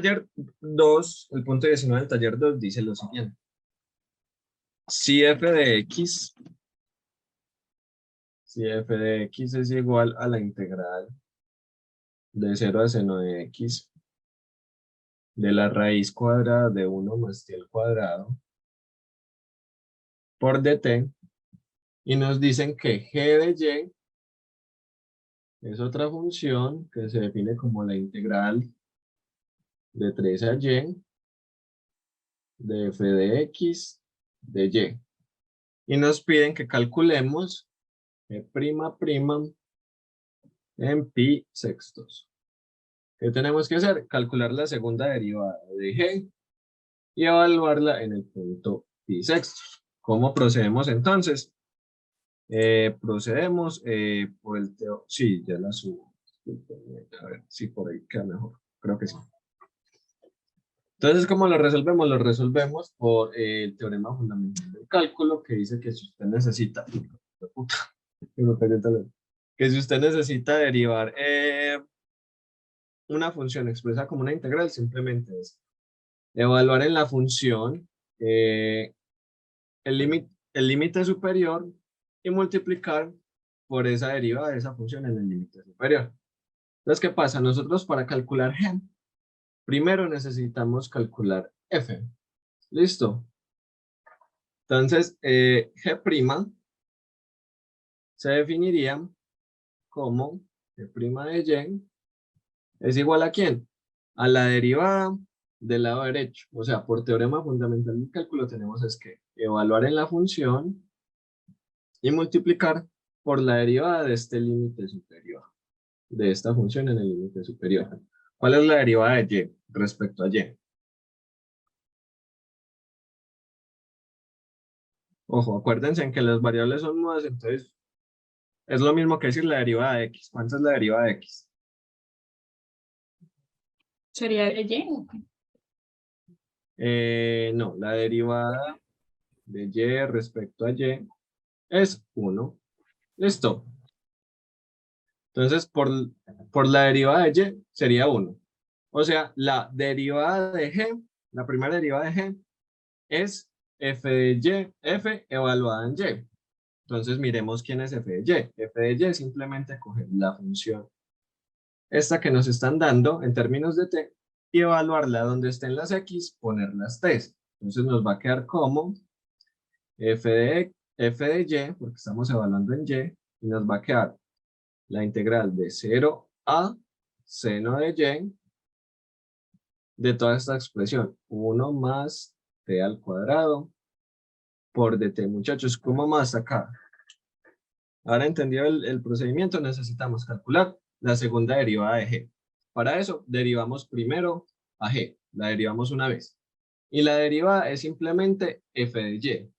taller 2, el punto 19 del taller 2 dice lo siguiente. Si f de x es igual a la integral de 0 a seno de x de la raíz cuadrada de 1 más t al cuadrado por dt, y nos dicen que g de y es otra función que se define como la integral de 3 a y de f de x de y. Y nos piden que calculemos g' en pi sextos. ¿Qué tenemos que hacer? Calcular la segunda derivada de g y evaluarla en el punto pi sextos. ¿Cómo procedemos entonces? Procedemos por el teorema. Sí, ya la subo. A ver si por ahí queda mejor. Creo que sí. Entonces, ¿cómo lo resolvemos? Lo resolvemos por el teorema fundamental del cálculo, que dice que si usted necesita, que si usted necesita derivar una función expresa como una integral, simplemente es evaluar en la función el límite superior y multiplicar por esa derivada de esa función en el límite superior. Entonces, ¿qué pasa? Nosotros para calcular g, primero necesitamos calcular f. ¿Listo? Entonces, g' se definiría como g' de y es igual ¿a quién? A la derivada del lado derecho. O sea, por teorema fundamental del cálculo tenemos es que evaluar en la función y multiplicar por la derivada de este límite superior, de esta función en el límite superior. ¿Cuál es la derivada de y respecto a y? Ojo, acuérdense en que las variables son nuevas, entonces es lo mismo que decir la derivada de x. ¿Cuánto es la derivada de x? ¿Sería de y? No, la derivada de y respecto a y es 1. ¿Listo? Entonces, por la derivada de y sería 1. O sea, la derivada de g, la primera derivada de g, es f de y, f evaluada en y. Entonces, miremos quién es f de y. F de y es simplemente coger la función esta que nos están dando en términos de t y evaluarla donde estén las x, poner las t. Entonces, nos va a quedar como f de y, porque estamos evaluando en y nos va a quedar la integral de 0 a seno de y de toda esta expresión, 1 más t al cuadrado por dt. Muchachos, ¿cómo más acá? Ahora entendido el procedimiento, necesitamos calcular la segunda derivada de g. Para eso, derivamos primero a g, la derivamos una vez. Y la derivada es simplemente f de y.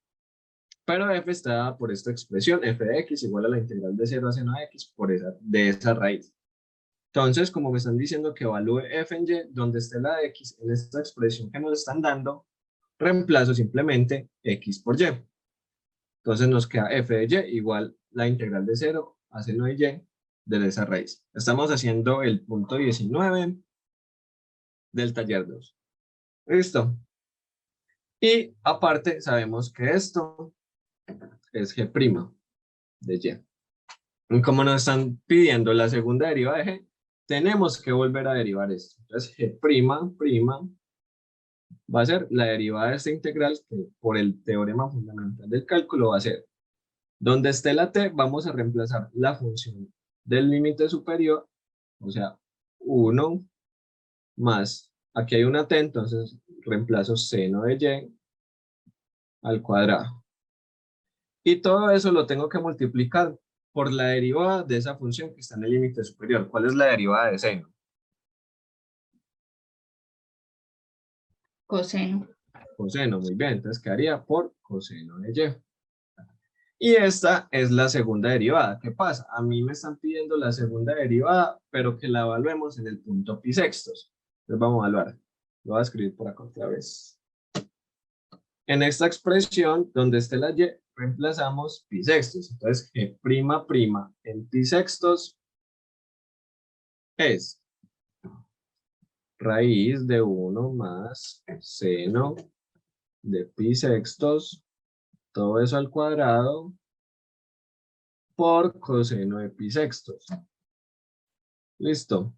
Pero f está dada por esta expresión, f de x igual a la integral de 0 a seno de x de esa raíz. Entonces, como me están diciendo que evalúe f en y, donde esté la x en esta expresión que nos están dando, reemplazo simplemente x por y. Entonces nos queda f de y igual la integral de 0 a seno de y de esa raíz. Estamos haciendo el punto 19 del taller 2. ¿Listo? Y aparte sabemos que esto es g' de y. Y como nos están pidiendo la segunda derivada de g, tenemos que volver a derivar esto. Entonces, g' va a ser la derivada de esta integral que por el teorema fundamental del cálculo va a ser, donde esté la t, vamos a reemplazar la función del límite superior, o sea, 1 más, aquí hay una t, entonces reemplazo seno de y al cuadrado. Y todo eso lo tengo que multiplicar por la derivada de esa función que está en el límite superior. ¿Cuál es la derivada de seno? Coseno. Coseno, muy bien. Entonces quedaría por coseno de y. Y esta es la segunda derivada. ¿Qué pasa? A mí me están pidiendo la segunda derivada, pero que la evaluemos en el punto pi sextos. Entonces vamos a evaluar. Lo voy a escribir por acá otra vez. En esta expresión, donde esté la y, reemplazamos pi sextos. Entonces, g' en pi sextos es raíz de 1 más seno de pi sextos, todo eso al cuadrado, por coseno de pi sextos. Listo.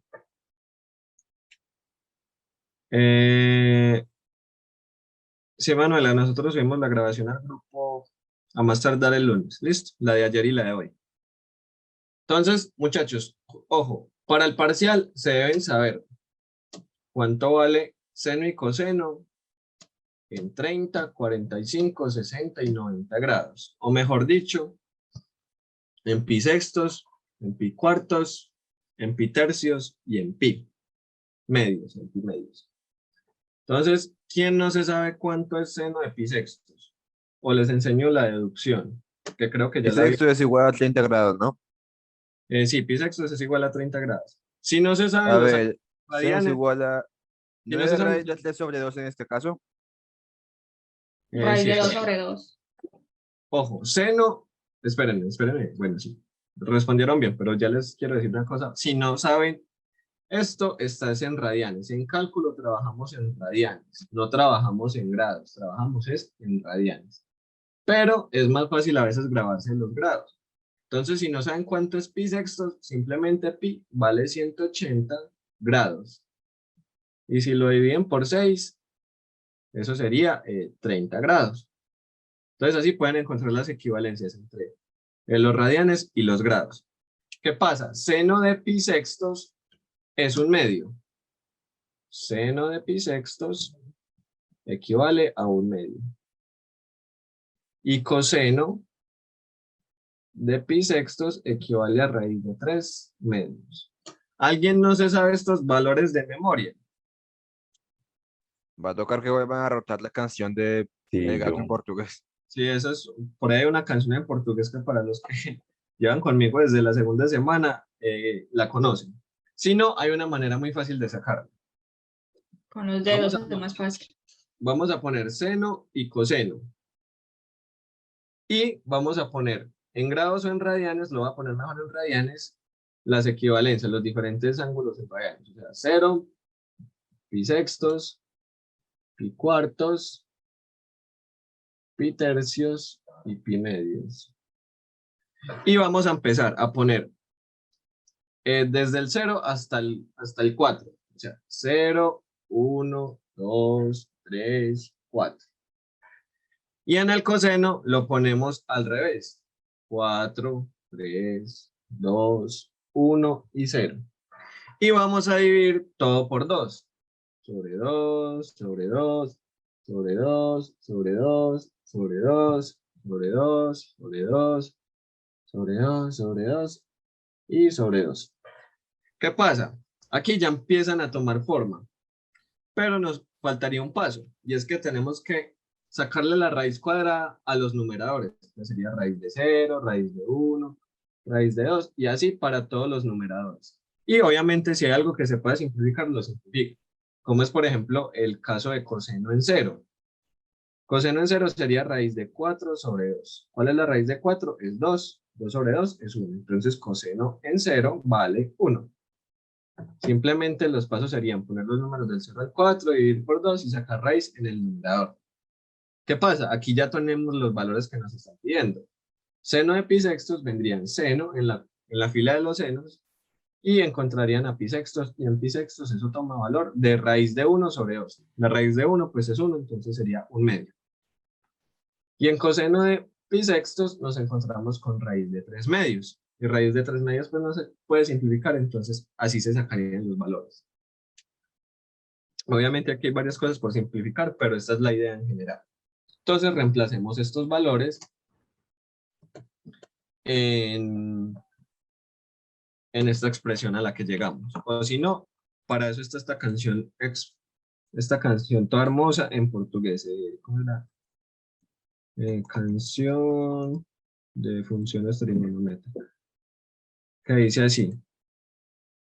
Sí, Manuela, nosotros subimos la grabación al grupo a más tardar el lunes. Listo, la de ayer y la de hoy. Entonces, muchachos, ojo, para el parcial se deben saber cuánto vale seno y coseno en 30, 45, 60 y 90 grados. O mejor dicho, en pi sextos, en pi cuartos, en pi tercios y en pi medios, en pi medios. Entonces, ¿quién no se sabe cuánto es seno de pi sextos? O les enseño la deducción, que creo que Y ya la vi. esto es igual a 30 grados, ¿no? Sí, pi sextos es igual a 30 grados. Si no se saben A los ver, seno es radianes, igual a si no se 9 saben, raíz de 3 sobre 2 en este caso. Raíz sí, de 2 espera. sobre 2. Ojo, seno, espérenme, bueno, sí, respondieron bien, pero ya les quiero decir una cosa. Si no saben, esto está en radianes. En cálculo trabajamos en radianes, no trabajamos en grados, trabajamos en radianes. Pero es más fácil a veces grabarse en los grados. Entonces, si no saben cuánto es pi sextos, simplemente pi vale 180 grados. Y si lo dividen por 6, eso sería 30 grados. Entonces, así pueden encontrar las equivalencias entre los radianes y los grados. ¿Qué pasa? Seno de pi sextos es un medio. Seno de pi sextos equivale a un medio. Y coseno de pi sextos equivale a raíz de 3 medios. ¿Alguien no se sabe estos valores de memoria? Va a tocar que vuelvan a rotar la canción de El gato en portugués. Sí, eso es, por ahí hay una canción en portugués que para los que llevan conmigo desde la segunda semana la conocen. Si no, hay una manera muy fácil de sacarla. Con los dedos es más fácil. Vamos a poner seno y coseno. Y vamos a poner en grados o en radianes, lo voy a poner mejor en radianes, las equivalencias, los diferentes ángulos en radianes. O sea, 0, pi sextos, pi cuartos, pi tercios y pi medios. Y vamos a empezar a poner desde el 0 hasta el 4. O sea, 0, 1, 2, 3, 4. Y en el coseno lo ponemos al revés. 4, 3, 2, 1 y 0. Y vamos a dividir todo por 2. Sobre 2, sobre 2, sobre 2, sobre 2, sobre 2, sobre 2, sobre 2, sobre 2, sobre 2 y sobre 2. ¿Qué pasa? Aquí ya empiezan a tomar forma, pero nos faltaría un paso, y es que tenemos que sacarle la raíz cuadrada a los numeradores, que sería raíz de 0, raíz de 1, raíz de 2, y así para todos los numeradores. Y obviamente si hay algo que se puede simplificar, lo simplifica, como es por ejemplo el caso de coseno en 0. Coseno en 0 sería raíz de 4 sobre 2. ¿Cuál es la raíz de 4? Es 2. 2 sobre 2 es 1. Entonces coseno en 0 vale 1. Simplemente los pasos serían poner los números del 0 al 4, dividir por 2 y sacar raíz en el numerador. ¿Qué pasa? Aquí ya tenemos los valores que nos están pidiendo. Seno de pi sextos vendrían seno en la fila de los senos y encontrarían a pi sextos, y en pi sextos eso toma valor de raíz de 1 sobre 2. La raíz de 1 pues es 1, entonces sería un medio. Y en coseno de pi sextos nos encontramos con raíz de 3 medios. Y raíz de 3 medios pues no se puede simplificar, entonces así se sacarían los valores. Obviamente aquí hay varias cosas por simplificar, pero esta es la idea en general. Entonces reemplacemos estos valores en esta expresión a la que llegamos. O si no, para eso está esta canción toda hermosa en portugués. ¿Cómo era? Canción de funciones trigonométricas. Que dice así.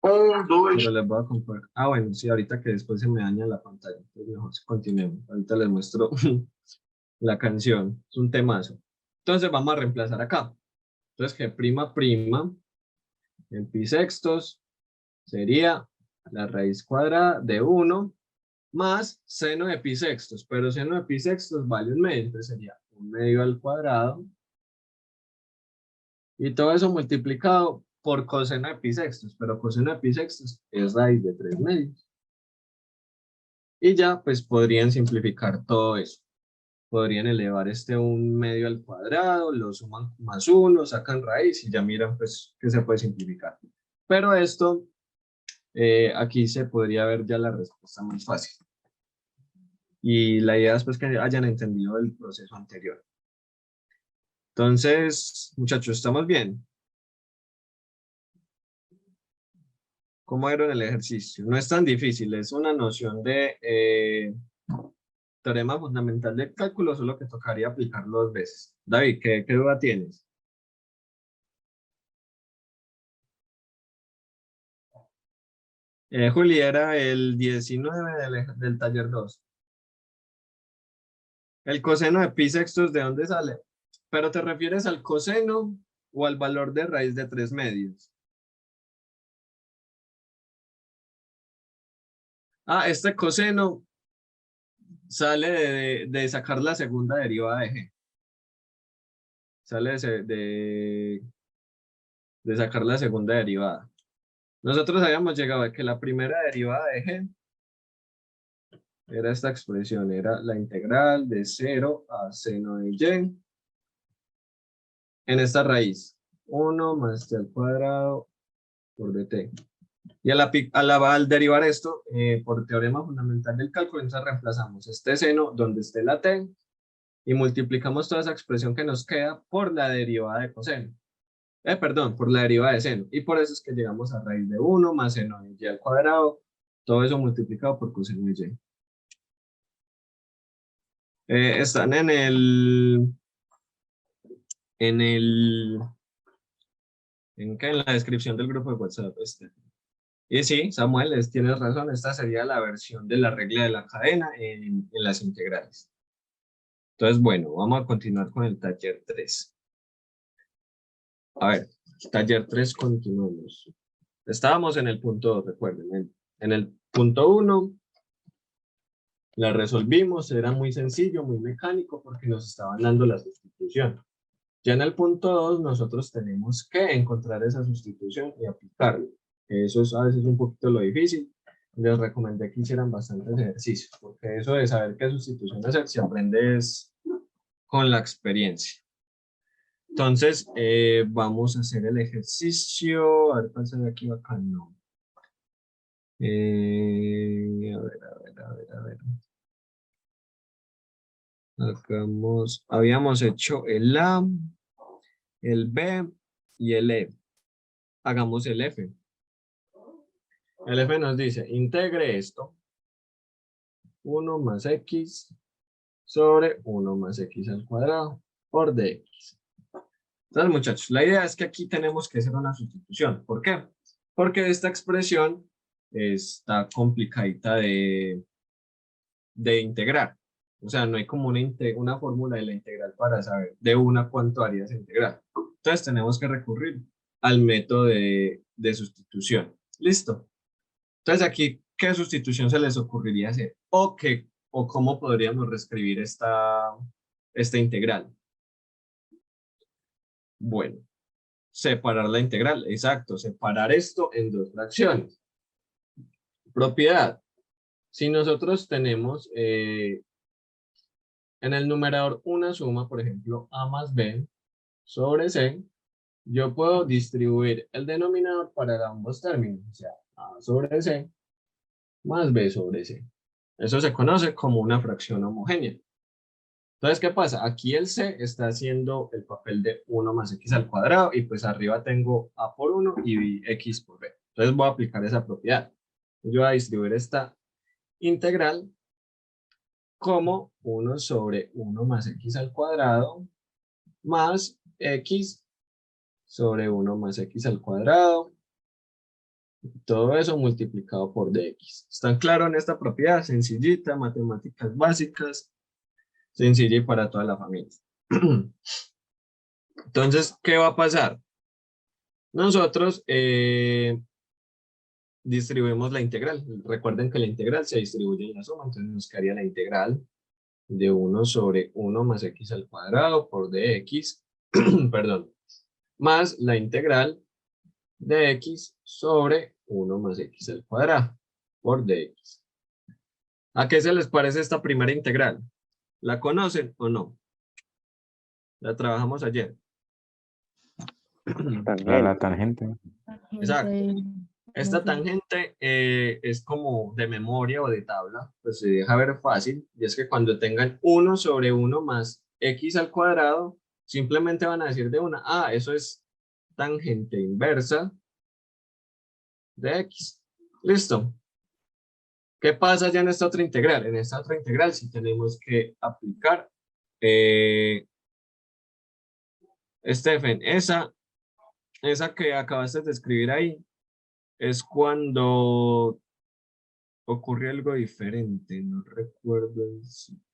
Pero les voy a comparar. Ah, bueno, sí, ahorita que después se me daña la pantalla. Entonces mejor continuemos. Ahorita les muestro la canción. Es un temazo. Entonces vamos a reemplazar acá. Entonces que prima en pi sextos sería la raíz cuadrada de 1 más seno de pi sextos, pero seno de pi sextos vale 1/2, entonces sería 1/2 al cuadrado, y todo eso multiplicado por coseno de pi sextos, pero coseno de pi sextos es raíz de 3/2. Y ya, pues podrían simplificar todo eso. Podrían elevar 1/2 al cuadrado, lo suman más 1, sacan raíz y ya miran pues que se puede simplificar. Pero esto, aquí se podría ver ya la respuesta más fácil. Y la idea es pues que hayan entendido el proceso anterior. Entonces, muchachos, ¿estamos bien? ¿Cómo era el ejercicio? No es tan difícil, es una noción de teorema fundamental del cálculo, solo que tocaría aplicarlo 2 veces. David, ¿qué duda tienes? Juli, era el 19 del taller 2. El coseno de pi sextos, ¿de dónde sale? ¿Pero te refieres al coseno o al valor de raíz de 3/2? Ah, este coseno sale de sacar la segunda derivada de g. Sale de sacar la segunda derivada. Nosotros habíamos llegado a que la primera derivada de g era esta expresión, era la integral de 0 a seno de y en esta raíz. 1 más t al cuadrado por dt. Y al derivar esto, por teorema fundamental del cálculo, entonces reemplazamos este seno donde esté la t y multiplicamos toda esa expresión que nos queda por la derivada de coseno. Perdón, por la derivada de seno. Y por eso es que llegamos a raíz de 1 más seno de y al cuadrado, todo eso multiplicado por coseno de y. Están en la descripción del grupo de WhatsApp. Y sí, Samuel, tienes razón, esta sería la versión de la regla de la cadena en las integrales. Entonces, bueno, vamos a continuar con el taller 3. A ver, taller 3 continuamos. Estábamos en el punto 2, recuerden. En el punto 1 la resolvimos, era muy sencillo, muy mecánico, porque nos estaban dando la sustitución. Ya en el punto 2 nosotros tenemos que encontrar esa sustitución y aplicarla. Eso es a veces un poquito lo difícil. Les recomendé que hicieran bastantes ejercicios, porque eso de saber qué sustitución hacer se aprende con la experiencia. Entonces, vamos a hacer el ejercicio. A ver, ¿cuál se ve aquí bacano? A ver. Habíamos hecho el A, el B y el E. Hagamos el F. El F nos dice, integre esto. 1 más X sobre 1 más X al cuadrado por DX. Entonces, muchachos, la idea es que aquí tenemos que hacer una sustitución. ¿Por qué? Porque esta expresión está complicadita de integrar. O sea, no hay como una fórmula de la integral para saber de una cuánto haría esa integral. Entonces tenemos que recurrir al método de sustitución. ¿Listo? Entonces aquí, ¿qué sustitución se les ocurriría hacer? O cómo podríamos reescribir esta integral. Bueno, separar la integral. Exacto, separar esto en dos fracciones. Propiedad. Si nosotros tenemos en el numerador una suma, por ejemplo, a más b sobre c, yo puedo distribuir el denominador para ambos términos, o sea, a sobre c más b sobre c. Eso se conoce como una fracción homogénea. Entonces, ¿qué pasa? Aquí el c está haciendo el papel de 1 más x al cuadrado y pues arriba tengo a por 1 y x por b. Entonces voy a aplicar esa propiedad. Yo voy a distribuir esta integral como 1 sobre 1 más x al cuadrado más x sobre 1 más x al cuadrado. Todo eso multiplicado por dx. ¿Están claros en esta propiedad? Sencillita, matemáticas básicas, sencilla y para toda la familia. Entonces, ¿qué va a pasar? Nosotros distribuimos la integral. Recuerden que la integral se distribuye en la suma, entonces nos quedaría la integral de 1 sobre 1 más x al cuadrado por dx, perdón, más la integral de x sobre 1 más x al cuadrado por dx. ¿A qué se les parece esta primera integral? ¿La conocen o no? La trabajamos ayer. La tangente. Exacto. Esta tangente es como de memoria o de tabla, pues se deja ver fácil, y es que cuando tengan 1 sobre 1 más x al cuadrado, simplemente van a decir de una, eso es tangente inversa de x. ¿Listo? ¿Qué pasa ya en esta otra integral? En esta otra integral sí tenemos que aplicar, Stephen, esa que acabaste de escribir ahí, es cuando ocurre algo diferente, no recuerdo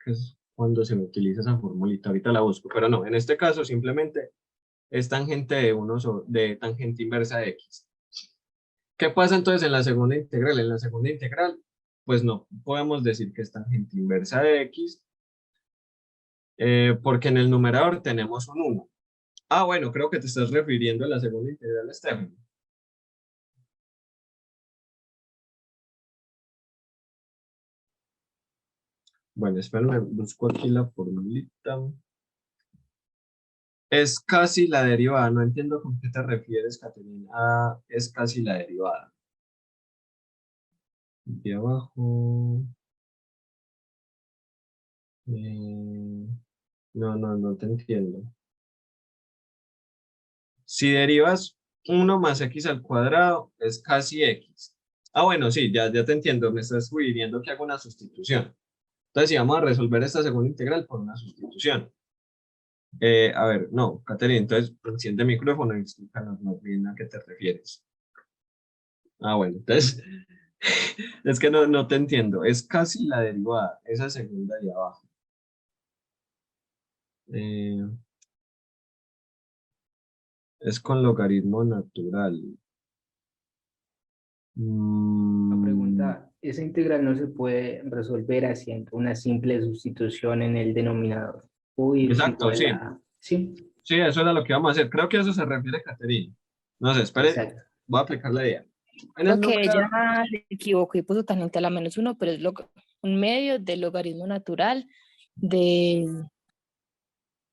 qué es cuando se utiliza esa formulita, ahorita la busco, pero no, en este caso simplemente es tangente de 1 de tangente inversa de x. ¿Qué pasa entonces en la segunda integral? En la segunda integral, pues no podemos decir que es tangente inversa de x, porque en el numerador tenemos un 1. Bueno, creo que te estás refiriendo a la segunda integral, Stephen. Bueno, espérame, busco aquí la formulita. Es casi la derivada, no entiendo con qué te refieres, Caterina. Es casi la derivada. De abajo. No te entiendo. Si derivas 1 más x al cuadrado, es casi x. Bueno, sí, ya te entiendo. Me estás sugiriendo que haga una sustitución. Entonces, si vamos a resolver esta segunda integral por una sustitución. A ver, no, Caterina, entonces enciende el micrófono y explícanos más bien a qué te refieres. Bueno, entonces, es que no te entiendo. Es casi la derivada, esa segunda de abajo. Es con logaritmo natural. Una pregunta, ¿esa integral no se puede resolver haciendo una simple sustitución en el denominador? Exacto, sí. Sí. Sí, eso era lo que vamos a hacer. Creo que a eso se refiere Caterina. No sé, espere, Exacto. voy a aplicar la idea. Creo que ella se equivocó y puso tangente a la -1, pero es un medio del logaritmo natural de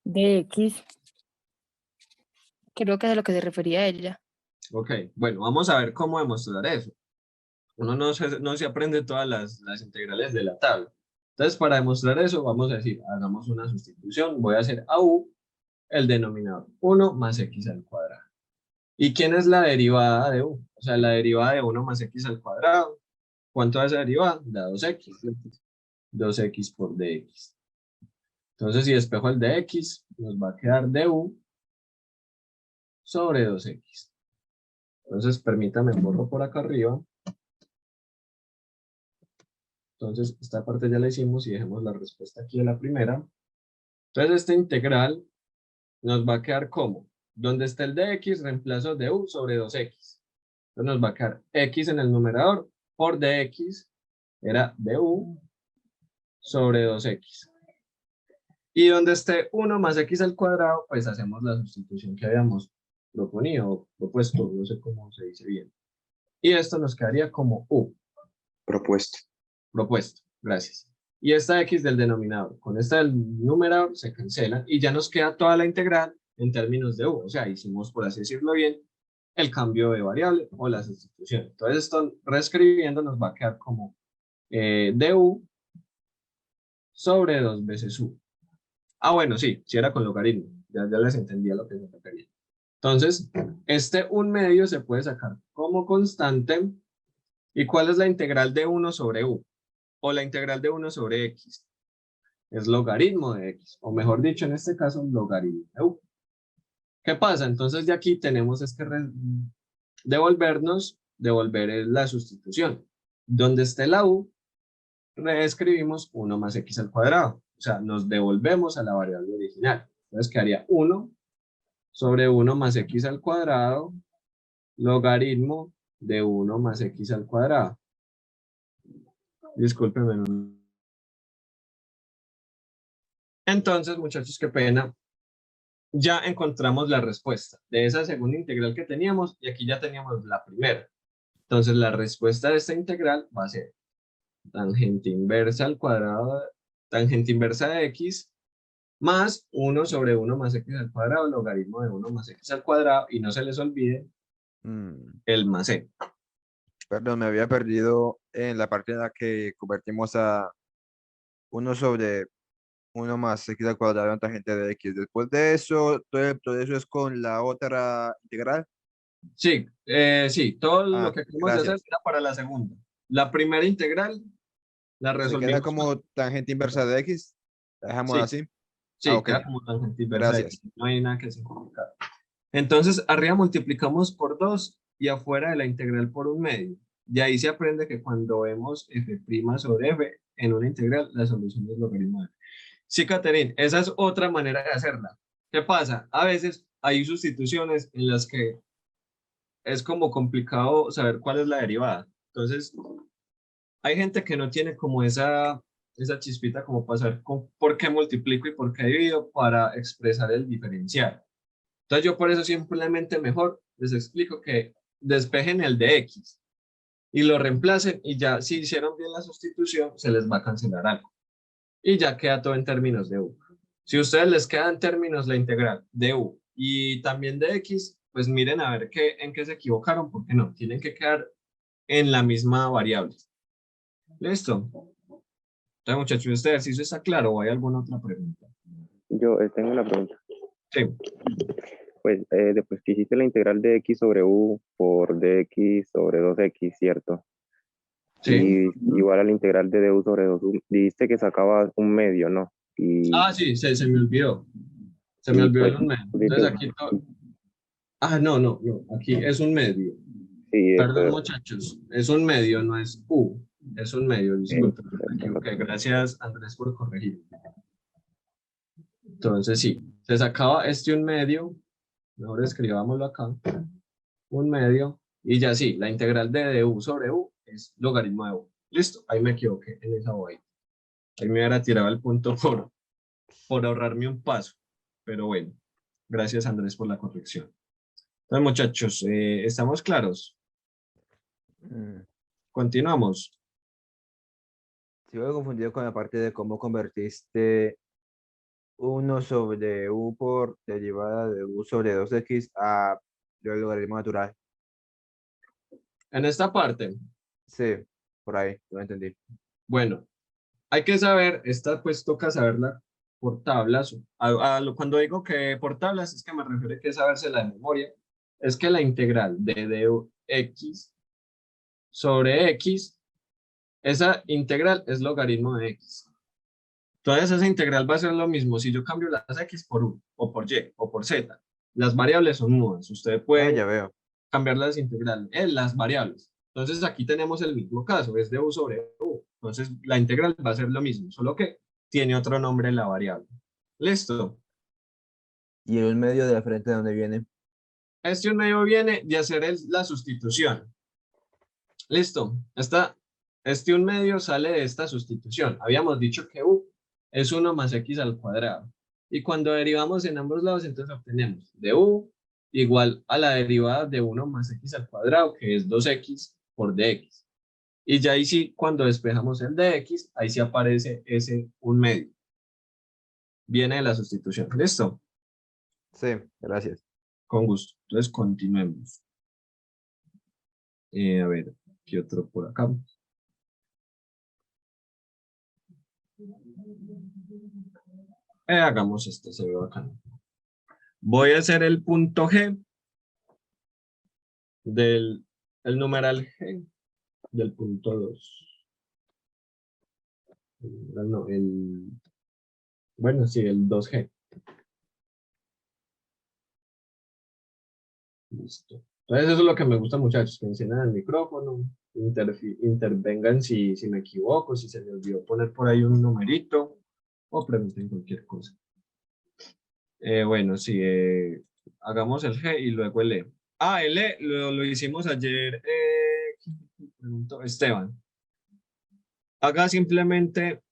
x. Creo que es a lo que se refería ella. Ok, bueno, vamos a ver cómo demostrar eso. Uno no se aprende todas las integrales de la tabla. Entonces, para demostrar eso, vamos a decir, hagamos una sustitución. Voy a hacer a u el denominador 1 más x al cuadrado. ¿Y quién es la derivada de u? O sea, la derivada de 1 más x al cuadrado. ¿Cuánto es esa derivada? Da 2x. 2x por dx. Entonces, si despejo el dx, nos va a quedar du sobre 2x. Entonces, permítame, borro por acá arriba. Entonces, esta parte ya la hicimos y dejemos la respuesta aquí de la primera. Entonces, esta integral nos va a quedar como, donde está el dx, reemplazo du sobre 2x. Entonces, nos va a quedar x en el numerador por dx, era du sobre 2x. Y donde esté 1 más x al cuadrado, pues hacemos la sustitución que habíamos propuesto, no sé cómo se dice bien. Y esto nos quedaría como u. Propuesto. Propuesto, gracias. Y esta x del denominador, con esta del numerador se cancela y ya nos queda toda la integral en términos de u. O sea, hicimos, por así decirlo bien, el cambio de variable o la sustitución. Entonces, esto reescribiendo nos va a quedar como du sobre 2 veces u. Bueno, sí era con logaritmo. Ya les entendía lo que se refería. Entonces, este 1/2 se puede sacar como constante. ¿Y cuál es la integral de 1 sobre u? O la integral de 1 sobre x. Es logaritmo de x. O mejor dicho, en este caso, logaritmo de u. ¿Qué pasa? Entonces, de aquí tenemos que devolver la sustitución. Donde esté la u, reescribimos 1 más x al cuadrado. O sea, nos devolvemos a la variable original. Entonces quedaría 1 sobre 1 más x al cuadrado, logaritmo de 1 más x al cuadrado. Discúlpenme. Entonces, muchachos, qué pena. Ya encontramos la respuesta de esa segunda integral que teníamos y aquí ya teníamos la primera. Entonces, la respuesta de esta integral va a ser tangente inversa al cuadrado, tangente inversa de x más 1 sobre 1 más x al cuadrado, logaritmo de 1 más x al cuadrado, y no se les olvide el más c. Perdón, me había perdido en la parte en la que convertimos a 1 sobre 1 más x al cuadrado en tangente de x. Después de eso, todo el proceso es con la otra integral. Sí, sí, todo lo Ah, que acabamos de hacer gracias. era para la segunda. La primera integral la Se queda resolvimos. como tangente inversa de x. La dejamos Sí, así. Ah, sí, ok. queda como tangente inversa de Gracias. x. No hay nada que simplificar. Entonces, arriba multiplicamos por 2 y afuera de la integral por 1/2. Y ahí se aprende que cuando vemos f' sobre f en una integral, la solución es logaritmo de f. Sí, Caterín, esa es otra manera de hacerla. ¿Qué pasa? A veces hay sustituciones en las que es como complicado saber cuál es la derivada. Entonces, hay gente que no tiene como esa chispita como para saber por qué multiplico y por qué divido para expresar el diferencial. Entonces yo por eso simplemente mejor les explico que despejen el de x y lo reemplacen y ya si hicieron bien la sustitución se les va a cancelar algo. Y ya queda todo en términos de u. Si a ustedes les queda en términos la integral de u y también de x, pues miren a ver en qué se equivocaron, porque no, tienen que quedar en la misma variable. ¿Listo? Entonces, muchachos, ¿este ejercicio está claro o hay alguna otra pregunta? Yo tengo una pregunta. Sí. Pues después que hiciste la integral de x sobre u por dx sobre 2x, ¿cierto? Sí. Y igual a la integral de du sobre 2u, dijiste que sacabas un medio, ¿no? Y, Ah, sí, se me olvidó. Se me y olvidó pues, el un medio. Entonces aquí todo... Ah, no, aquí es un medio. sí, Perdón, eso, muchachos, es un medio, no es u. Es un medio, disculpen, me eso, equivoqué. Gracias, Andrés, por corregir. Entonces, sí, se sacaba un medio. Mejor escribámoslo acá. Un medio. Y ya sí, la integral de u sobre u es logaritmo de u. Listo, ahí me equivoqué en esa hoja. Ahí me hubiera tirado el punto por ahorrarme un paso. Pero bueno, gracias Andrés por la corrección. Entonces, muchachos, ¿estamos claros? Continuamos. Sigo confundido con la parte de cómo convertiste 1 sobre u por derivada de u sobre 2x a logaritmo natural. En esta parte, Sí, por ahí, lo entendí. bueno, hay que saber, esta pues toca saberla por tablas. Cuando digo que por tablas es que me refiero que sabérsela de memoria. Es que la integral de x sobre x, esa integral es logaritmo de x. Entonces esa integral va a ser lo mismo si yo cambio las x por u, o por y, o por z. Las variables son mudas. Usted Ah, puede ya veo. cambiar las integrales, las variables. Entonces aquí tenemos el mismo caso, es de u sobre u. Entonces la integral va a ser lo mismo, solo que tiene otro nombre en la variable. ¿Listo? ¿Y el medio de la frente de dónde viene? Este un medio viene de hacer la sustitución. ¿Listo? Este un medio sale de esta sustitución. Habíamos dicho que u es 1 más x al cuadrado. Y cuando derivamos en ambos lados, entonces obtenemos de u igual a la derivada de 1 más x al cuadrado, que es 2x por dx. Y ya ahí sí, cuando despejamos el dx, ahí sí aparece ese un medio. Viene de la sustitución. ¿Listo? Sí, gracias. Con gusto. Entonces, continuemos. A ver, ¿qué otro por acá? Hagamos este, se ve bacán. Voy a hacer el punto G el numeral G del punto 2. No, bueno, sí, el 2G. Listo. Entonces eso es lo que me gusta, muchachos, que enciendan el micrófono, intervengan si me equivoco, si se me olvidó poner por ahí un numerito, o pregunten cualquier cosa. Bueno, sí, hagamos el G y luego el E. L lo hicimos ayer, ¿quién preguntó? Esteban. Haga simplemente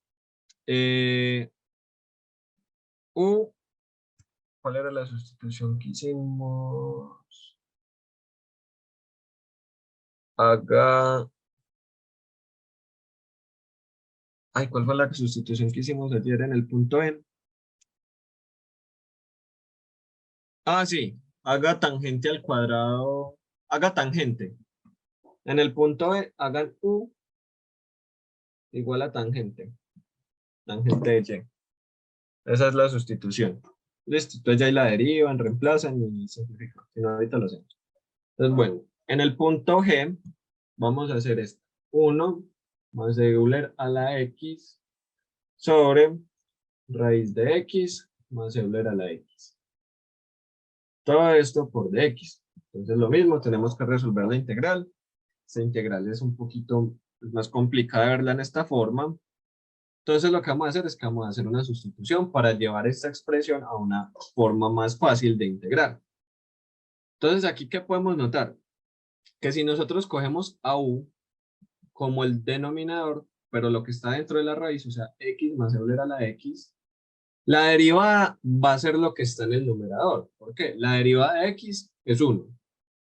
U. ¿Cuál era la sustitución que hicimos? Haga. Ay, ¿cuál fue la sustitución que hicimos ayer en el punto N? Ah, sí. Haga tangente al cuadrado. Haga tangente. En el punto E, hagan U igual a tangente. Tangente de Y. Esa es la sustitución. Listo. Entonces ya ahí la derivan, reemplazan y simplifican. Si no, ahorita lo hacemos. Entonces, bueno, en el punto G vamos a hacer esto. 1 más de Euler a la X sobre raíz de X más Euler a la X. Todo esto por dx. Entonces lo mismo, tenemos que resolver la integral. Esta integral es un poquito más complicada de verla en esta forma. Entonces lo que vamos a hacer es que vamos a hacer una sustitución para llevar esta expresión a una forma más fácil de integrar. Entonces aquí, ¿qué podemos notar? Que si nosotros cogemos a u como el denominador, pero lo que está dentro de la raíz, o sea, x más Euler a la x, la derivada va a ser lo que está en el numerador. ¿Por qué? La derivada de x es 1.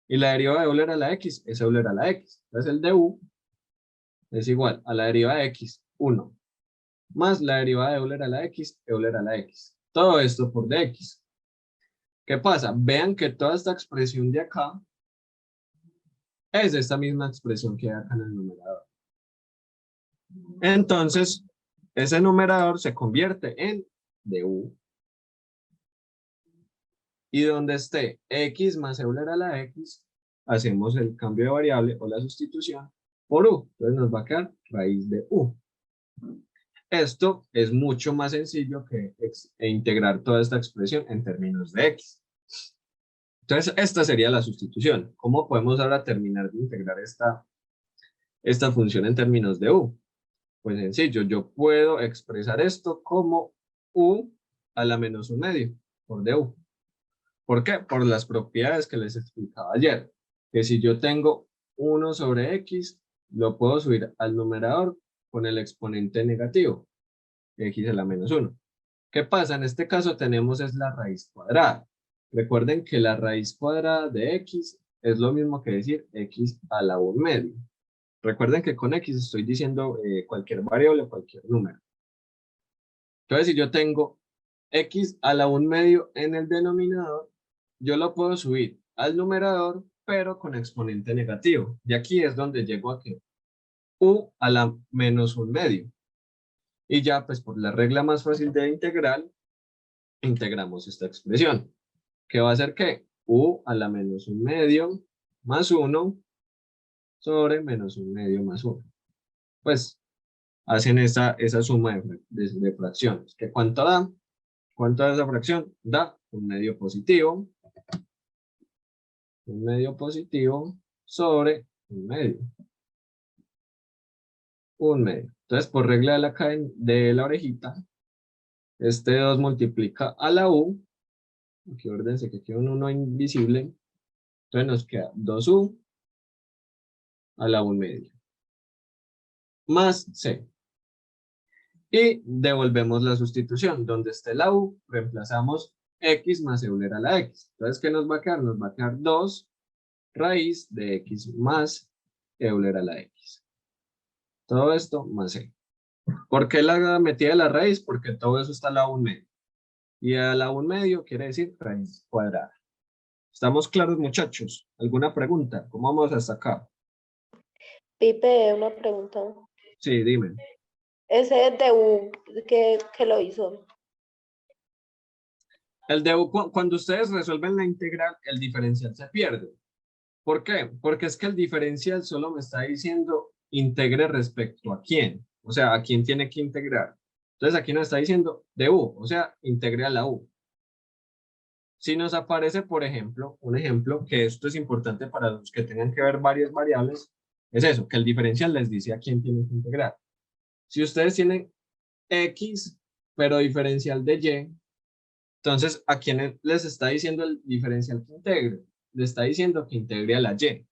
Y la derivada de Euler a la x es Euler a la x. Entonces el de u es igual a la derivada de x, 1, más la derivada de Euler a la x, Euler a la x. Todo esto por dx. ¿Qué pasa? Vean que toda esta expresión de acá es esta misma expresión que hay acá en el numerador. Entonces, ese numerador se convierte en du. Y donde esté x más Euler a la x, hacemos el cambio de variable o la sustitución por u. Entonces nos va a quedar raíz de u. Esto es mucho más sencillo que integrar toda esta expresión en términos de x. Entonces, esta sería la sustitución. ¿Cómo podemos ahora terminar de integrar esta función en términos de u? Pues sencillo, yo puedo expresar esto como u a la menos 1/2 por du. ¿Por qué? Por las propiedades que les explicaba ayer. Que si yo tengo 1 sobre x, lo puedo subir al numerador con el exponente negativo, x a la menos 1. ¿Qué pasa? En este caso tenemos es la raíz cuadrada. Recuerden que la raíz cuadrada de x es lo mismo que decir x a la 1/2. Recuerden que con x estoy diciendo cualquier variable, cualquier número. Entonces, si yo tengo x a la 1/2 en el denominador, yo lo puedo subir al numerador, pero con exponente negativo. Y aquí es donde llego a que u a la menos 1/2. Y ya, pues por la regla más fácil de integral, integramos esta expresión. ¿Qué va a ser qué? U a la menos 1/2 más 1 sobre menos 1/2 más 1. Pues hacen esa suma de fracciones. ¿Qué cuánto da? ¿Cuánto da esa fracción? Da 1/2 positivo. 1/2 positivo sobre 1/2. 1/2. Entonces, por regla de la orejita, este 2 multiplica a la u. Aquí ordense que queda un 1 invisible. Entonces nos queda 2u a la 1/2. Más c. Y devolvemos la sustitución. Donde esté la u, reemplazamos x más Euler a la x. Entonces, ¿qué nos va a quedar? Nos va a quedar 2 raíz de x más Euler a la x. Todo esto más c. ¿Por qué la metida de la raíz? Porque todo eso está a la 1/2. Y a la 1/2 quiere decir raíz cuadrada. ¿Estamos claros, muchachos? ¿Alguna pregunta? ¿Cómo vamos hasta acá? Pipe, una pregunta. Sí, dime. Ese de U, ¿qué lo hizo? El de cuando ustedes resuelven la integral, el diferencial se pierde. ¿Por qué? Porque es que el diferencial solo me está diciendo integre respecto a quién. O sea, a quién tiene que integrar. Entonces aquí nos está diciendo de u, o sea, integre a la u. Si nos aparece, por ejemplo, un ejemplo, que esto es importante para los que tengan que ver varias variables, es eso, que el diferencial les dice a quién tienen que integrar. Si ustedes tienen x, pero diferencial de y, entonces, ¿a quién les está diciendo el diferencial que integre? le está diciendo que integre a la y.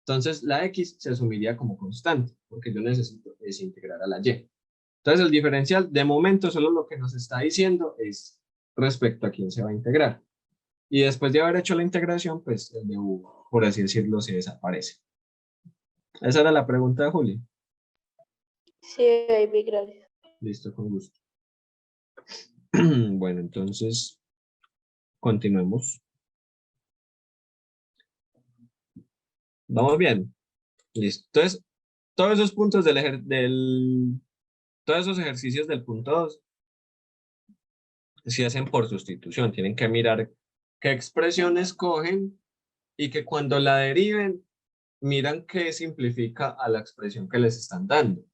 Entonces la x se asumiría como constante, porque yo necesito es integrar a la y. Entonces el diferencial de momento solo lo que nos está diciendo es respecto a quién se va a integrar. Y después de haber hecho la integración, pues el de u, por así decirlo, se desaparece. Esa era la pregunta de Juli. Sí, baby, gracias. Listo, con gusto. Bueno, entonces continuemos. ¿Vamos bien? Listo. Entonces, todos esos puntos todos esos ejercicios del punto 2 se hacen por sustitución. Tienen que mirar qué expresiones cogen y que cuando la deriven, miran qué simplifica a la expresión que les están dando.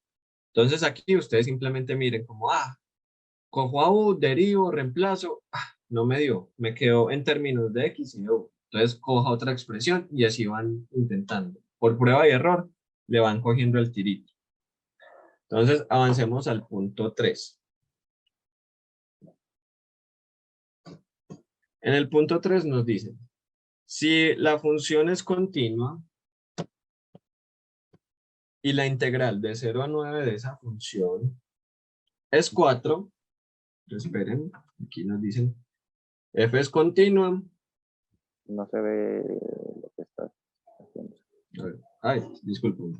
Entonces aquí ustedes simplemente miren como, cojo a u, derivo, reemplazo, no me dio, me quedó en términos de x y de u. Entonces coja otra expresión y así van intentando. Por prueba y error, le van cogiendo el tirito. Entonces avancemos al punto 3. En el punto 3 nos dicen, si la función es continua y la integral de 0 a 9 de esa función es 4, esperen, aquí nos dicen, f es continua. No se ve lo que estás haciendo. A ver, ay, disculpen.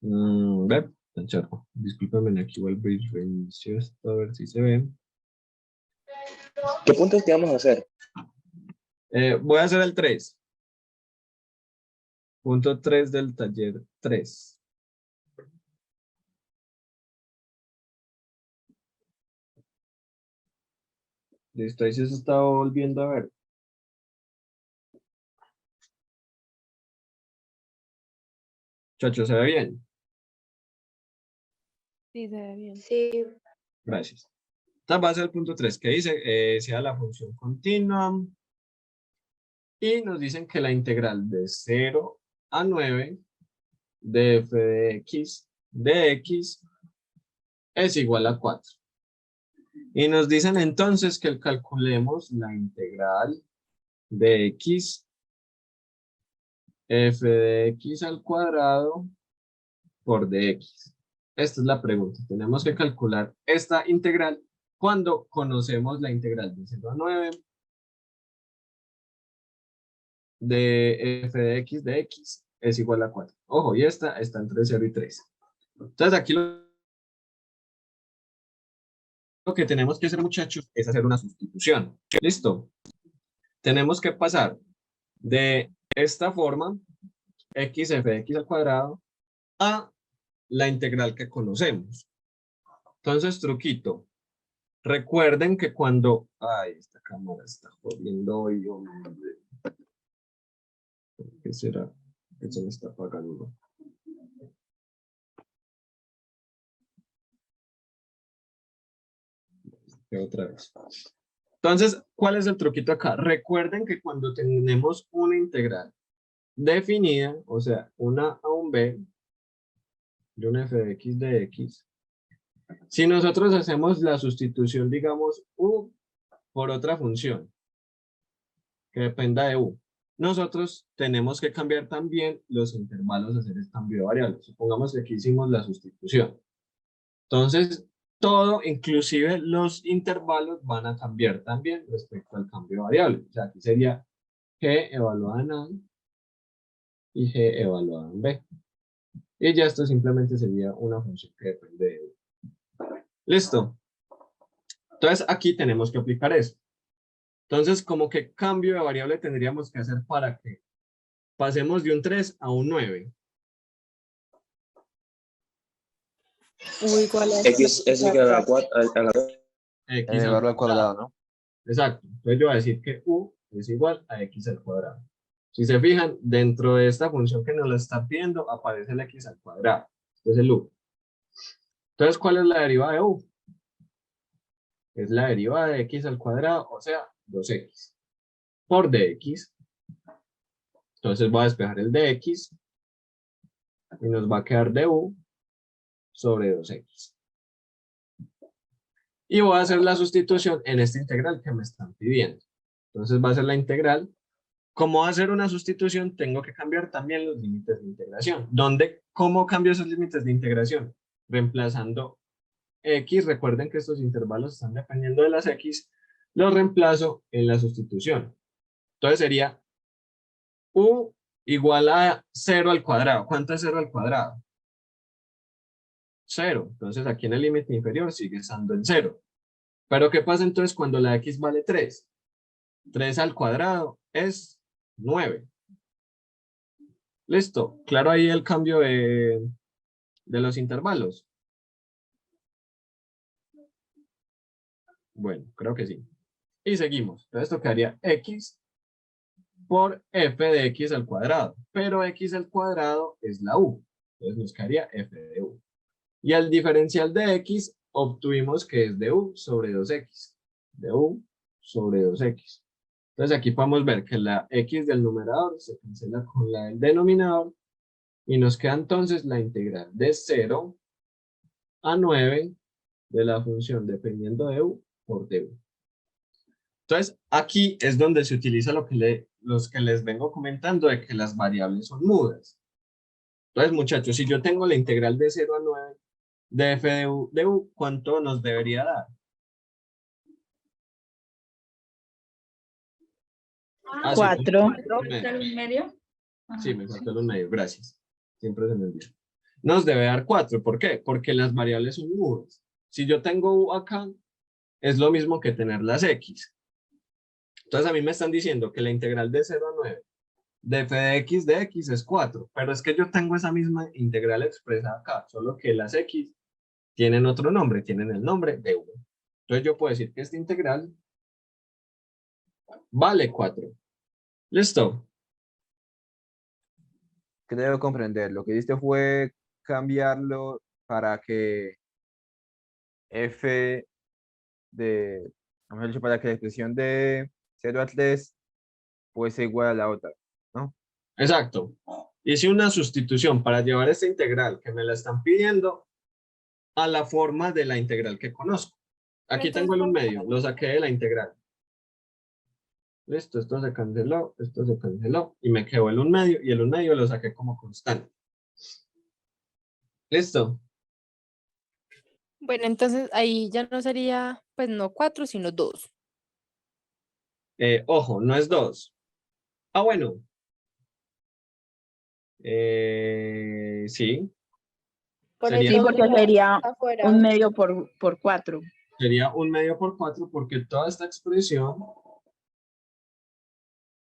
Ve, tan charco. Discúlpame, aquí vuelvo y reinicio esto a ver si se ve. ¿Qué puntos que vamos a hacer? Voy a hacer el 3. Punto 3 del taller 3. Listo, ahí se está volviendo a ver. Chacho, ¿se ve bien? Sí, se ve bien. Sí, Gracias. Entonces va a ser el punto 3 que dice, sea la función continua. Y nos dicen que la integral de 0 a 9 de f de x es igual a 4. Y nos dicen entonces que calculemos la integral de x f de x al cuadrado por dx. Esta es la pregunta. Tenemos que calcular esta integral cuando conocemos la integral de 0 a 9 de f de x es igual a 4. Ojo, y esta está entre 0 y 3. Entonces aquí lo que tenemos que hacer, muchachos, es hacer una sustitución. ¿Listo? Tenemos que pasar de esta forma, x f de x al cuadrado, a la integral que conocemos. Entonces, truquito. Recuerden que cuando... Ay, esta cámara está jodiendo hoy, hombre. ¿Qué será? Que se me está apagando. Otra vez. Entonces, ¿cuál es el truquito acá? Recuerden que cuando tenemos una integral definida, o sea, una a un b de una f de x, si nosotros hacemos la sustitución, digamos, u por otra función que dependa de u, nosotros tenemos que cambiar también los intervalos, hacer el cambio de variables. Supongamos que aquí hicimos la sustitución. Entonces, todo, inclusive los intervalos, van a cambiar también respecto al cambio de variables. O sea, aquí sería g evaluada en a y g evaluada en b. Y ya esto simplemente sería una función que depende de u. ¿Listo? Entonces, aquí tenemos que aplicar eso. Entonces, como que cambio de variable tendríamos que hacer para que pasemos de un 3 a un 9. U igual a X es igual a la 4, X Elevarlo al cuadrado, ¿no? Exacto. Entonces yo voy a decir que u es igual a x al cuadrado. Si se fijan, dentro de esta función que nos la está pidiendo, aparece el x al cuadrado. Entonces el u. Entonces, ¿cuál es la derivada de u? Es la derivada de x al cuadrado, o sea, 2x. Por dx. Entonces voy a despejar el dx. Y nos va a quedar du sobre 2x. Y voy a hacer la sustitución en esta integral que me están pidiendo. Entonces va a ser la integral. Como va a ser una sustitución, tengo que cambiar también los límites de integración. ¿Cómo cambio esos límites de integración? Reemplazando x, recuerden que estos intervalos están dependiendo de las x, los reemplazo en la sustitución. Entonces sería u igual a 0 al cuadrado. ¿Cuánto es 0 al cuadrado? 0. Entonces aquí en el límite inferior sigue estando en 0. Pero ¿qué pasa entonces cuando la x vale 3? 3 al cuadrado es 9. Listo. Claro ahí el cambio de los intervalos. Bueno, creo que sí. Y seguimos. Entonces esto quedaría x por f de x al cuadrado. Pero x al cuadrado es la u. Entonces nos quedaría f de u. Y al diferencial de x obtuvimos que es de u sobre 2x. De u sobre 2x. Entonces aquí podemos ver que la x del numerador se cancela con la del denominador. Y nos queda entonces la integral de 0 a 9 de la función dependiendo de u por du. Entonces, aquí es donde se utiliza los que les vengo comentando de que las variables son mudas. Entonces, muchachos, si yo tengo la integral de 0 a 9 de f de u, ¿cuánto nos debería dar? Ah, sí, 4. ¿Un medio? sí, me faltó los medios, gracias. Siempre se me olvida. Nos debe dar 4, ¿por qué? Porque las variables son mudas. Si yo tengo u acá, es lo mismo que tener las x. Entonces a mí me están diciendo que la integral de 0 a 9 de f de x es 4, pero es que yo tengo esa misma integral expresada acá, solo que las x tienen otro nombre, tienen el nombre de 1. Entonces yo puedo decir que esta integral vale 4. ¿Listo? Creo comprender. Lo que hiciste fue cambiarlo para que f de, mejor dicho, para que la expresión de 0 a 3 fuese igual a la otra, ¿no? Exacto. Hice una sustitución para llevar esta integral que me la están pidiendo a la forma de la integral que conozco. Aquí tengo el 1 medio, lo saqué de la integral. Listo, esto se canceló y me quedó el 1 medio y el 1 medio lo saqué como constante. Listo. Bueno, entonces ahí ya no sería, pues no 4, sino 2. Ojo, no es 2. Ah, bueno. Sí. Por Sería, Sí, eso porque no sería afuera. 1 medio por 4. sería 1 medio por 4 porque toda esta expresión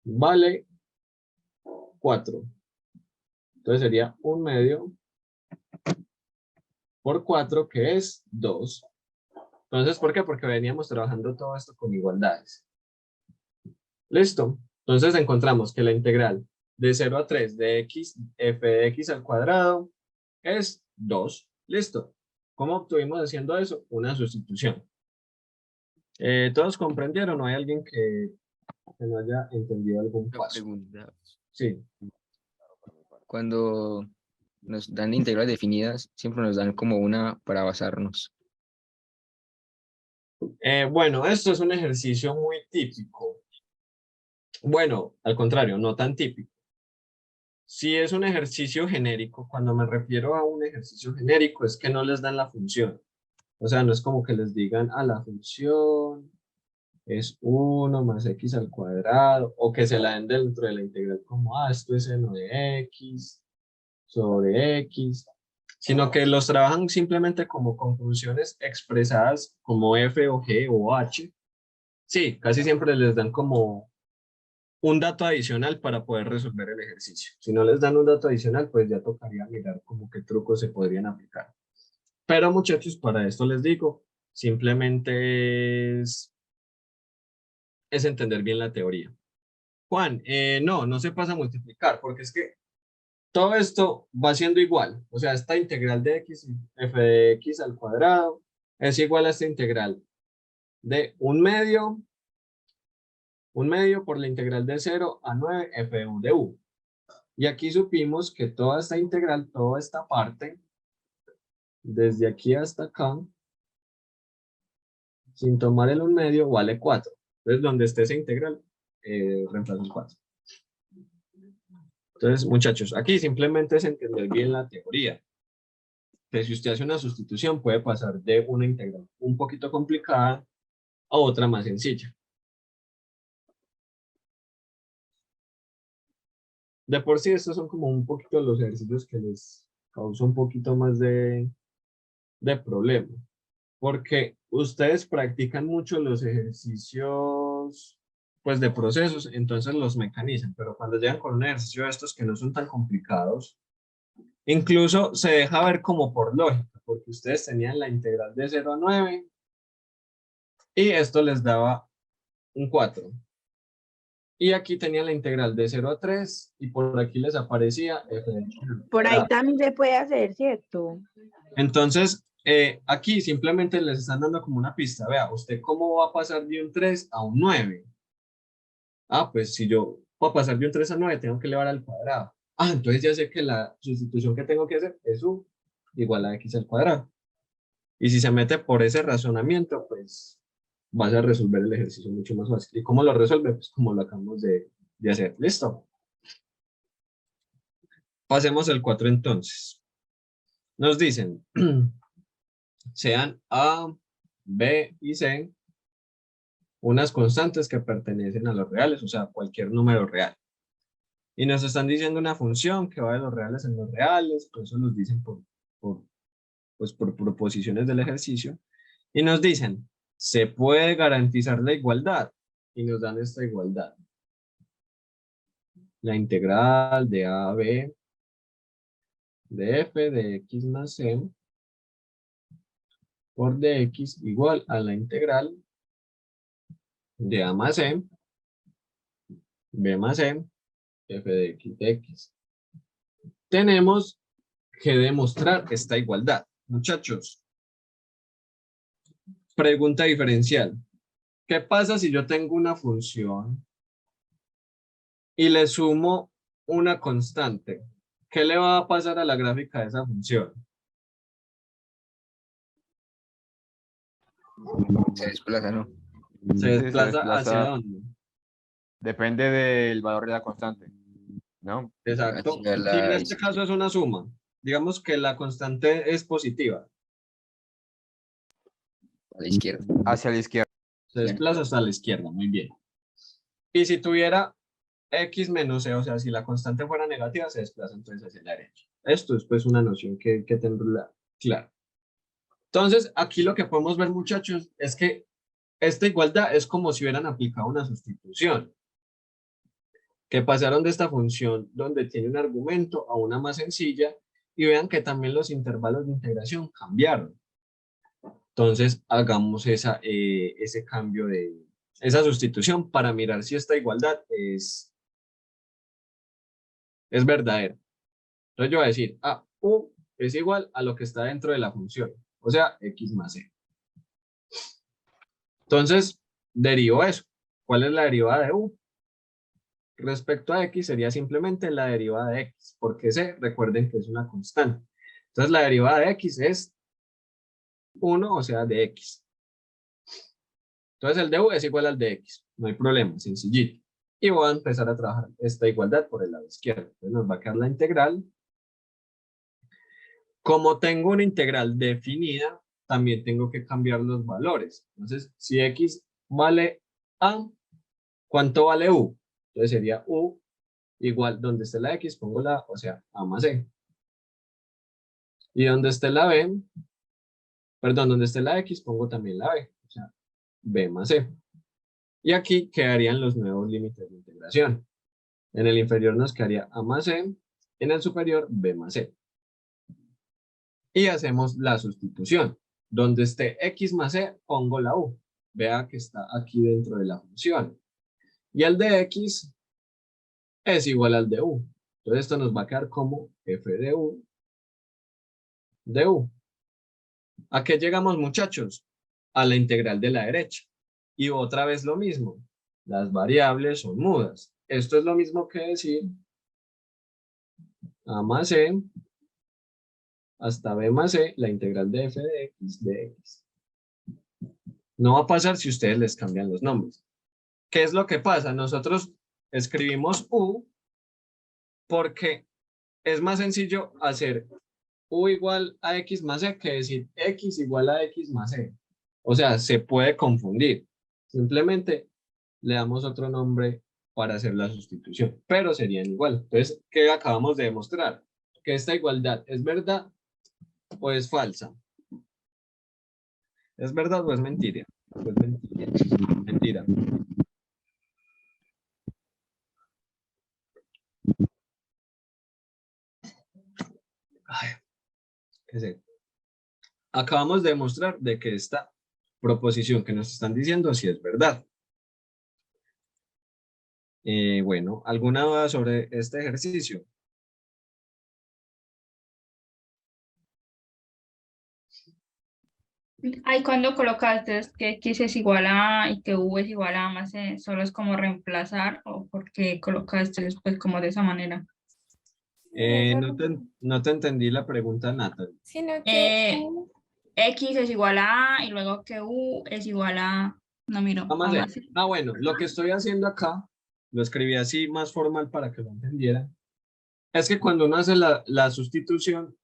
vale 4. Entonces sería 1 medio por 4 que es 2. Entonces, ¿por qué? Porque veníamos trabajando todo esto con igualdades. Listo. Entonces encontramos que la integral de 0 a 3 de x, f de x al cuadrado es 2. Listo. ¿Cómo obtuvimos haciendo eso? Una sustitución. ¿Todos comprendieron o hay alguien que no haya entendido algún Una paso? pregunta. Sí. Cuando nos dan integrales definidas, siempre nos dan como una para basarnos. Bueno, esto es un ejercicio muy típico. Bueno, al contrario, no tan típico. Si es un ejercicio genérico, cuando me refiero a un ejercicio genérico, es que no les dan la función. O sea, no es como que les digan a la función es 1 más x al cuadrado, o que se la den dentro de la integral como, esto es seno de x sobre x, sino que los trabajan simplemente como con funciones expresadas como f o g o h. Sí, casi siempre les dan como un dato adicional para poder resolver el ejercicio. Si no les dan un dato adicional, pues ya tocaría mirar como qué trucos se podrían aplicar. Pero muchachos, para esto les digo, simplemente es entender bien la teoría. Juan, no se pasa a multiplicar, porque es que todo esto va siendo igual. O sea, esta integral de x, f de x al cuadrado, es igual a esta integral de 1 medio por la integral de 0 a 9 f de u de u. Y aquí supimos que toda esta integral, toda esta parte, desde aquí hasta acá, sin tomar el 1/2 vale 4. Entonces, donde esté esa integral, reemplazo el 4. Entonces, muchachos, aquí simplemente es entender bien la teoría. Que si usted hace una sustitución, puede pasar de una integral un poquito complicada a otra más sencilla. De por sí, estos son como un poquito los ejercicios que les causa un poquito más de problema. Porque ustedes practican mucho los ejercicios pues de procesos, entonces los mecanizan, pero cuando llegan con un ejercicio de estos que no son tan complicados, incluso se deja ver como por lógica, porque ustedes tenían la integral de 0 a 9 y esto les daba un 4. Y aquí tenían la integral de 0 a 3 y por aquí les aparecía f de x. Por ahí también se puede hacer, ¿cierto? Entonces, aquí simplemente les están dando como una pista. Vea, ¿usted cómo va a pasar de un 3 a un 9? Ah, pues si yo para pasar de un 3 a 9 tengo que elevar al cuadrado. Ah, entonces ya sé que la sustitución que tengo que hacer es u igual a x al cuadrado. Y si se mete por ese razonamiento, pues vas a resolver el ejercicio mucho más fácil. ¿Y cómo lo resuelve? Pues como lo acabamos de hacer. ¿Listo? Pasemos al 4 entonces. Nos dicen, sean A, B y C unas constantes que pertenecen a los reales, o sea, cualquier número real. Y nos están diciendo una función que va de los reales en los reales, por eso nos dicen pues por proposiciones del ejercicio. Y nos dicen, se puede garantizar la igualdad. Y nos dan esta igualdad. La integral de A a B de f de x más c por dx igual a la integral de A más c, B más c, f de x. Tenemos que demostrar esta igualdad. Muchachos, pregunta diferencial. ¿Qué pasa si yo tengo una función y le sumo una constante? ¿Qué le va a pasar a la gráfica de esa función? Se desplaza, ¿no? Se Sí, desplaza hacia dónde. Depende del valor de la constante, ¿no? Exacto. Hacia Si en la este caso es una suma, digamos que la constante es positiva, a la izquierda. Hacia la izquierda. se desplaza hasta la izquierda, muy bien. Y si tuviera x menos c, o sea, si la constante fuera negativa, se desplaza entonces hacia la derecha. Esto es pues una noción que tenerla clara. Entonces, aquí lo que podemos ver, muchachos, es que esta igualdad es como si hubieran aplicado una sustitución. Que pasaron de esta función donde tiene un argumento a una más sencilla y vean que también los intervalos de integración cambiaron. Entonces, hagamos ese cambio esa sustitución para mirar si esta igualdad es verdadera. Entonces yo voy a decir, u es igual a lo que está dentro de la función, o sea, x más c. Entonces, derivo eso. ¿Cuál es la derivada de u? Respecto a x sería simplemente la derivada de x, porque c, recuerden que es una constante. Entonces, la derivada de x es 1, o sea, de x. Entonces, el de u es igual al de x. No hay problema, sencillito. Y voy a empezar a trabajar esta igualdad por el lado izquierdo. Entonces, nos va a quedar la integral. Como tengo una integral definida, también tengo que cambiar los valores. Entonces, si x vale a, ¿cuánto vale u? Entonces sería u igual, donde esté la x, pongo la a, o sea, a más c. Y donde esté la b, perdón, donde esté la x, pongo también la b, o sea, b más c. Y aquí quedarían los nuevos límites de integración. En el inferior nos quedaría a más c, en el superior b más c. Y hacemos la sustitución. Donde esté x más c, pongo la u. Vea que está aquí dentro de la función. Y el de x es igual al de u. Entonces esto nos va a quedar como f de u de u. ¿A qué llegamos, muchachos? A la integral de la derecha. Y otra vez lo mismo. Las variables son mudas. Esto es lo mismo que decir a más c hasta b más c, la integral de f de x de x. No va a pasar si ustedes les cambian los nombres. ¿Qué es lo que pasa? Nosotros escribimos U porque es más sencillo hacer U igual a X más E que decir X igual a X más E. O sea, se puede confundir. Simplemente le damos otro nombre para hacer la sustitución, pero serían igual. Entonces, ¿qué acabamos de demostrar? Que esta igualdad es verdad o es falsa. ¿Es verdad o es mentira? Pues mentira. Mentira. Ay, qué sé. Acabamos de demostrar de que esta proposición que nos están diciendo sí es verdad. Bueno, ¿alguna duda sobre este ejercicio? Ahí cuando colocaste que X es igual a A y que U es igual a más C, solo es como reemplazar o porque colocaste después como de esa manera. No te entendí la pregunta, Natalie. Sino que X es igual a A y luego que U es igual a, no miro, Vamos a a ver. más C. Bueno, lo que estoy haciendo acá, lo escribí así más formal para que lo entendieran, es que cuando uno hace la sustitución,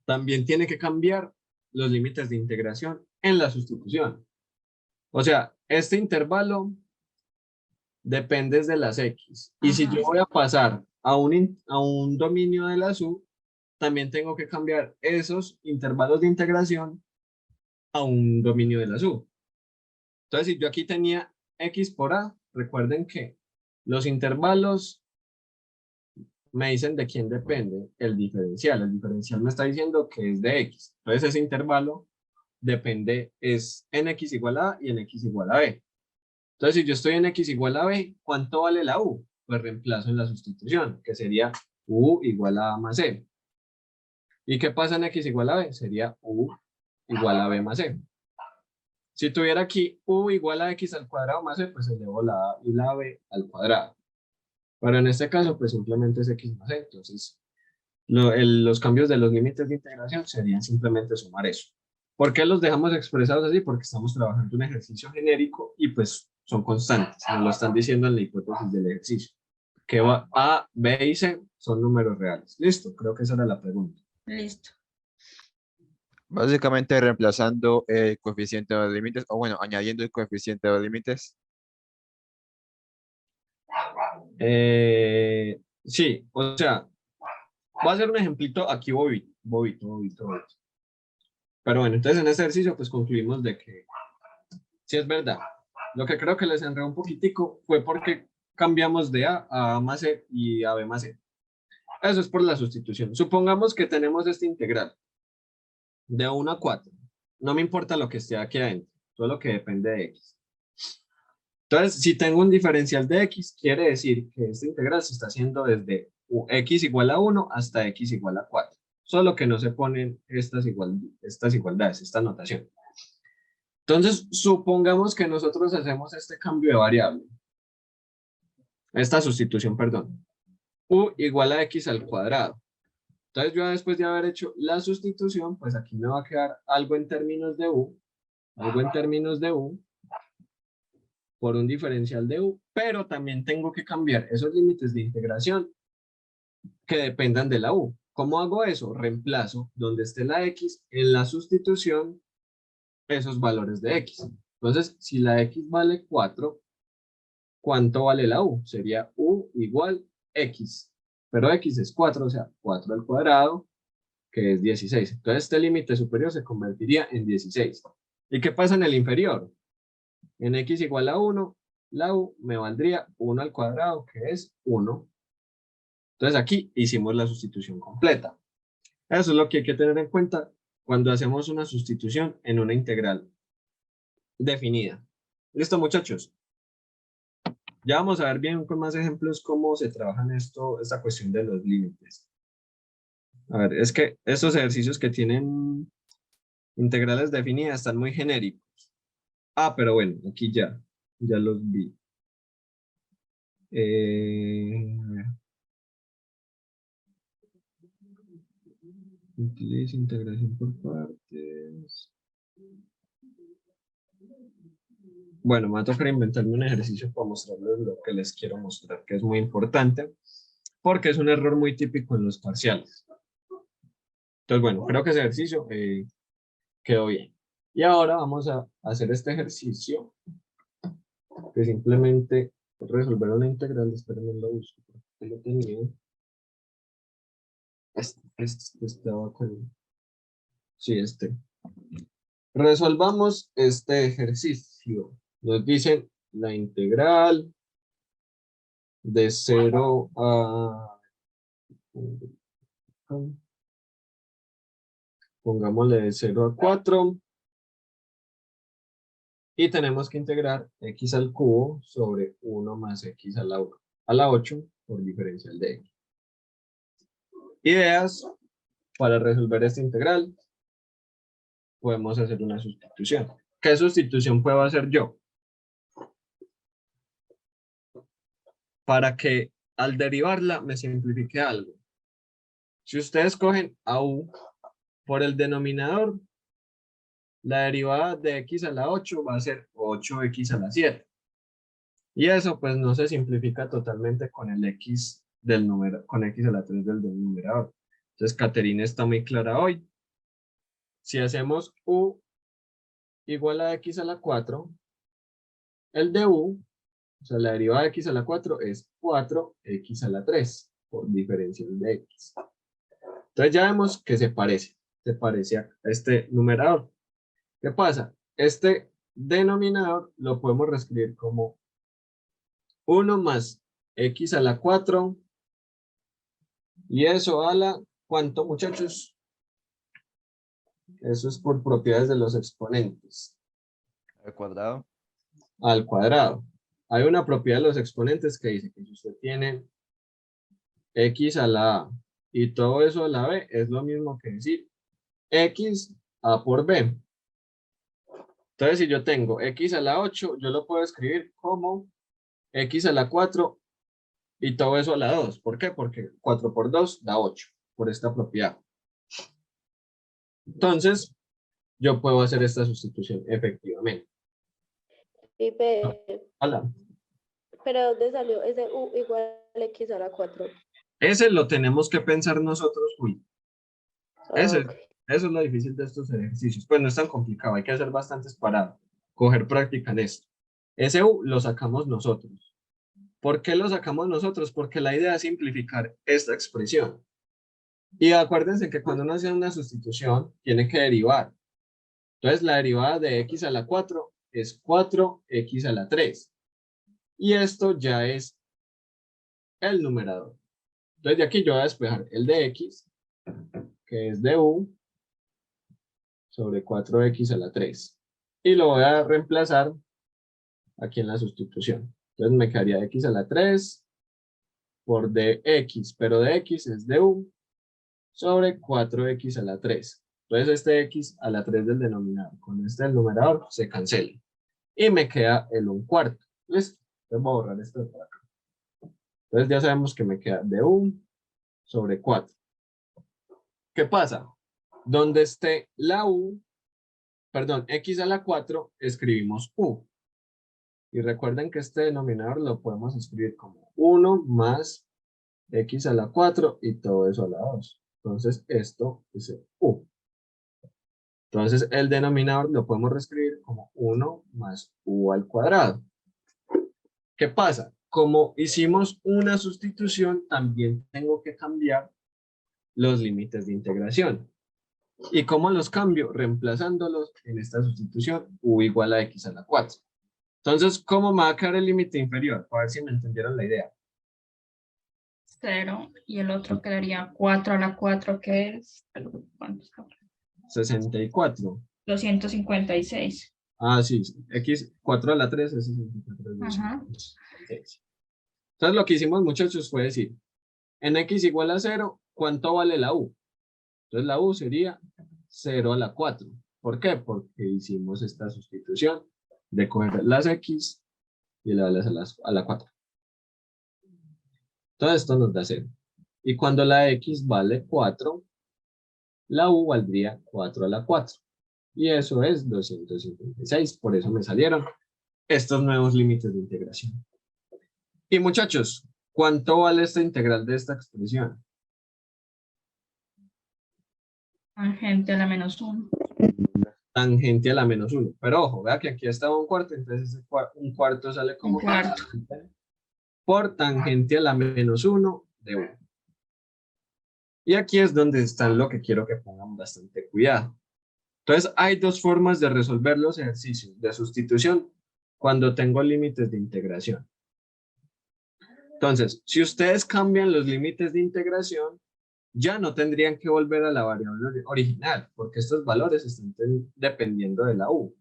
también tiene que cambiar los límites de integración en la sustitución. O sea, este intervalo depende de las X. Y si Ajá. yo voy a pasar a un dominio de las U, también tengo que cambiar esos intervalos de integración a un dominio de las U. Entonces, si yo aquí tenía X por A, recuerden que los intervalos me dicen de quién depende el diferencial. El diferencial me está diciendo que es de X. Entonces, ese intervalo depende, es en X igual a A y en X igual a B. Entonces, si yo estoy en X igual a B, ¿cuánto vale la U? Pues reemplazo en la sustitución, que sería U igual a A más C. ¿Y qué pasa en X igual a B? Sería U igual a B más C. Si tuviera aquí U igual a X al cuadrado más C, pues elevo la A y la B al cuadrado. Pero en este caso, pues simplemente es X más C. Entonces, los cambios de los límites de integración serían simplemente sumar eso. ¿Por qué los dejamos expresados así? Porque estamos trabajando un ejercicio genérico y pues son constantes. Nos lo están diciendo en la hipótesis del ejercicio. Que A, B y C son números reales. Listo, creo que esa era la pregunta. Listo. Básicamente reemplazando el coeficiente de los límites, o bueno, añadiendo el coeficiente de los límites. Sí, o sea, voy a hacer un ejemplito aquí bobito. Pero bueno, entonces en este ejercicio pues concluimos de que sí es verdad. Lo que creo que les enredó un poquitico fue porque cambiamos de A más C y a B más C. Eso es por la sustitución. Supongamos que tenemos este integral de 1 a 4. No me importa lo que esté aquí adentro, solo que depende de X. Entonces, si tengo un diferencial de X, quiere decir que este integral se está haciendo desde X igual a 1 hasta X igual a 4. Solo que no se ponen estas igualdades, esta notación. Entonces, supongamos que nosotros hacemos este cambio de variable. Esta sustitución, perdón. U igual a X al cuadrado. Entonces, yo después de haber hecho la sustitución, pues aquí me va a quedar algo en términos de U, por un diferencial de U, pero también tengo que cambiar esos límites de integración que dependan de la U. ¿Cómo hago eso? Reemplazo donde esté la X en la sustitución esos valores de X. Entonces, si la X vale 4, ¿cuánto vale la U? Sería U igual X, pero X es 4, o sea, 4 al cuadrado, que es 16. Entonces, este límite superior se convertiría en 16. ¿Y qué pasa en el inferior? En X igual a 1, la U me valdría 1 al cuadrado, que es 1. Entonces, aquí hicimos la sustitución completa. Eso es lo que hay que tener en cuenta cuando hacemos una sustitución en una integral definida. ¿Listo, muchachos? Ya vamos a ver bien con más ejemplos cómo se trabaja en esta cuestión de los límites. A ver, es que estos ejercicios que tienen integrales definidas están muy genéricos. Ah, pero bueno, aquí ya los vi. Utiliza integración por partes. Bueno, me va a tocar inventarme un ejercicio para mostrarles lo que les quiero mostrar, que es muy importante, porque es un error muy típico en los parciales. Entonces, bueno, creo que ese ejercicio quedó bien. Y ahora vamos a hacer este ejercicio, que simplemente resolver una integral. Espérenme, lo busco, porque lo tenía. Este estaba con... Sí, este. Resolvamos este ejercicio. Nos dicen la integral de 0 a... Pongámosle de 0 a 4. Y tenemos que integrar x al cubo sobre 1 más x a la 8 por diferencial de x. Ideas para resolver esta integral. Podemos hacer una sustitución. ¿Qué sustitución puedo hacer yo? Para que al derivarla me simplifique algo. Si ustedes cogen a u por el denominador, la derivada de x a la 8 va a ser 8x a la 7. Y eso pues no se simplifica totalmente con el x del número, con x a la 3 del numerador. Entonces Caterina está muy clara hoy. Si hacemos u igual a x a la 4, el de u, o sea, la derivada de x a la 4 es 4x a la 3 por diferencial de x. Entonces ya vemos que se parece a este numerador. ¿Qué pasa? Este denominador lo podemos reescribir como 1 más x a la 4 y eso a la, ¿cuánto, muchachos? Eso es por propiedades de los exponentes. Al cuadrado. Al cuadrado. Hay una propiedad de los exponentes que dice que si usted tiene x a la a y todo eso a la b, es lo mismo que decir x a por b. Entonces, si yo tengo x a la 8, yo lo puedo escribir como x a la 4 y todo eso a la 2. ¿Por qué? Porque 4 por 2 da 8, por esta propiedad. Entonces, yo puedo hacer esta sustitución efectivamente. Y Hola. pero ¿dónde salió ese u igual a x a la 4? Ese lo tenemos que pensar nosotros, Juli. Eso Ok. es lo difícil de estos ejercicios. Pues no es tan complicado, hay que hacer bastantes para coger práctica en esto. Ese u lo sacamos nosotros. ¿Por qué lo sacamos nosotros? Porque la idea es simplificar esta expresión. Y acuérdense que cuando uno hace una sustitución, tiene que derivar. Entonces la derivada de x a la 4 es 4x a la 3. Y esto ya es el numerador. Entonces de aquí yo voy a despejar el de x, que es de u, sobre 4x a la 3. Y lo voy a reemplazar aquí en la sustitución. Entonces me quedaría x a la 3 por dx, pero dx es du sobre 4x a la 3. Entonces este x a la 3 del denominador con este del numerador se cancela. Y me queda el 1/4. ¿Listo? Entonces voy a borrar esto de por acá. Entonces ya sabemos que me queda du sobre 4. ¿Qué pasa? Donde esté la u, perdón, x a la 4, escribimos u. Y recuerden que este denominador lo podemos escribir como 1 más x a la 4 y todo eso a la 2. Entonces esto es el u. Entonces el denominador lo podemos reescribir como 1 más u al cuadrado. ¿Qué pasa? Como hicimos una sustitución, también tengo que cambiar los límites de integración. ¿Y cómo los cambio? Reemplazándolos en esta sustitución, u igual a x a la 4. Entonces, ¿cómo me va a quedar el límite inferior? A ver si me entendieron la idea. 0 y el otro quedaría 4 a la 4, que es, ¿cuánto está? 64. 256. Ah, sí. X, 4 a la 3 es 64. Ajá. Entonces, lo que hicimos, muchachos, fue decir, en x igual a 0, ¿cuánto vale la u? Entonces, la u sería 0 a la 4. ¿Por qué? Porque hicimos esta sustitución de coger las x y elevarlas a la 4. Todo esto nos da 0. Y cuando la x vale 4, la u valdría 4 a la 4. Y eso es 256. Por eso me salieron estos nuevos límites de integración. Y muchachos, ¿cuánto vale esta integral de esta expresión? Tangente a la -1. Tangente a la -1. Pero ojo, vea que aquí estaba un cuarto, entonces un cuarto sale como Un cuarto. por tangente a la -1 de 1. Y aquí es donde está lo que quiero que pongan bastante cuidado. Entonces, hay dos formas de resolver los ejercicios de sustitución cuando tengo límites de integración. Entonces, si ustedes cambian los límites de integración, ya no tendrían que volver a la variable original, porque estos valores están dependiendo de la u.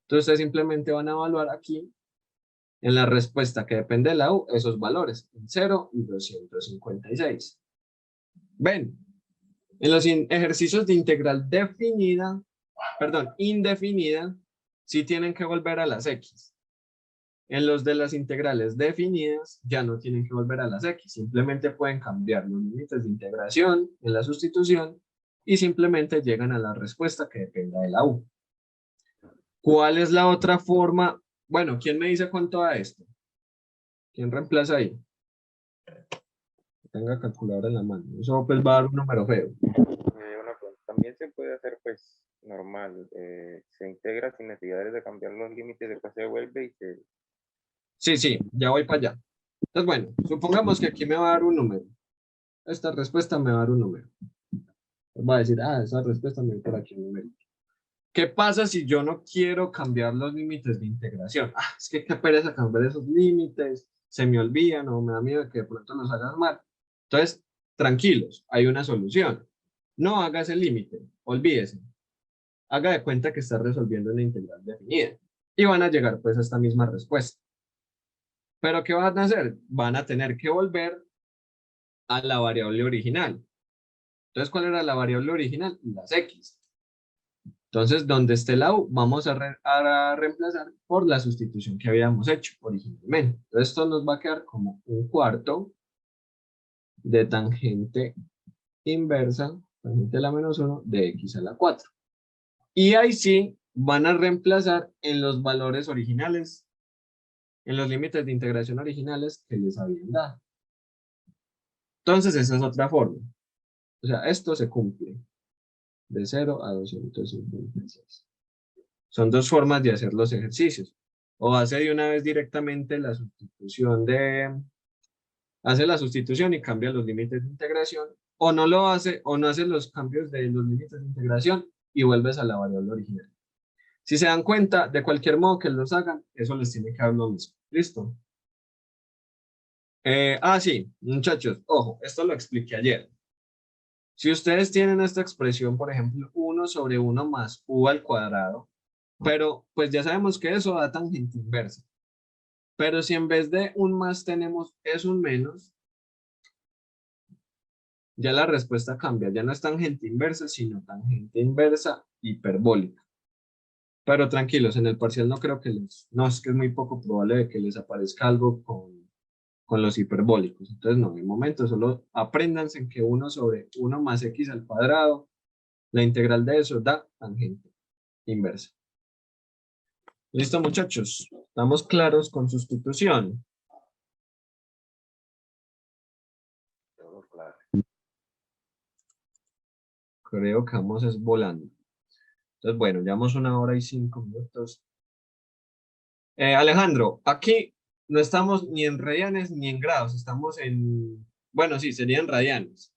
Entonces, ustedes simplemente van a evaluar aquí, en la respuesta que depende de la u, esos valores, 0 y 256. Ven, en los ejercicios de integral indefinida, sí tienen que volver a las x. En los de las integrales definidas, ya no tienen que volver a las x. Simplemente pueden cambiar los límites de integración en la sustitución y simplemente llegan a la respuesta que dependa de la u. ¿Cuál es la otra forma? Bueno, ¿quién me dice cuánto da esto? ¿Quién reemplaza ahí? Que tenga calculadora en la mano. Eso pues va a dar un número feo. También se puede hacer pues normal. Se integra sin necesidad de cambiar los límites, después se vuelve y se... Sí, ya voy para allá. Entonces, bueno, supongamos que aquí me va a dar un número. Esta respuesta me va a dar un número. Va a decir, esa respuesta me da por aquí un número. ¿Qué pasa si yo no quiero cambiar los límites de integración? Es que qué pereza cambiar esos límites, se me olvidan o me da miedo que de pronto los hagas mal. Entonces, tranquilos, hay una solución. No haga ese límite, olvídese. Haga de cuenta que está resolviendo una integral definida. Y van a llegar pues a esta misma respuesta. ¿Pero qué van a hacer? Van a tener que volver a la variable original. Entonces, ¿cuál era la variable original? Las x. Entonces, donde esté la u, vamos a reemplazar por la sustitución que habíamos hecho originalmente. Entonces, esto nos va a quedar como un cuarto de tangente inversa, tangente a la -1 de x a la 4. Y ahí sí van a reemplazar en los valores originales, en los límites de integración originales que les habían dado. Entonces, esa es otra forma. O sea, esto se cumple de 0 a 256. Son dos formas de hacer los ejercicios. O hace de una vez directamente la sustitución hace la sustitución y cambia los límites de integración, o no lo hace, o no hace los cambios de los límites de integración y vuelves a la variable original. Si se dan cuenta, de cualquier modo que los hagan, eso les tiene que dar lo mismo. ¿Listo? Sí, muchachos, ojo, esto lo expliqué ayer. Si ustedes tienen esta expresión, por ejemplo, 1 sobre 1 más u al cuadrado, pero pues ya sabemos que eso da tangente inversa. Pero si en vez de un más tenemos es un menos, ya la respuesta cambia. Ya no es tangente inversa, sino tangente inversa hiperbólica. Pero tranquilos, en el parcial no creo que no, es que es muy poco probable de que les aparezca algo con los hiperbólicos. Entonces no, de momento solo apréndanse en que 1 sobre 1 más x al cuadrado, la integral de eso da tangente inversa. Listo, muchachos. ¿Estamos claros con sustitución? Todo claro. Creo que vamos es volando. Entonces, bueno, llevamos 1 hora y 5 minutos. Alejandro, aquí no estamos ni en radianes ni en grados. Estamos en... Bueno, sí, serían radianes.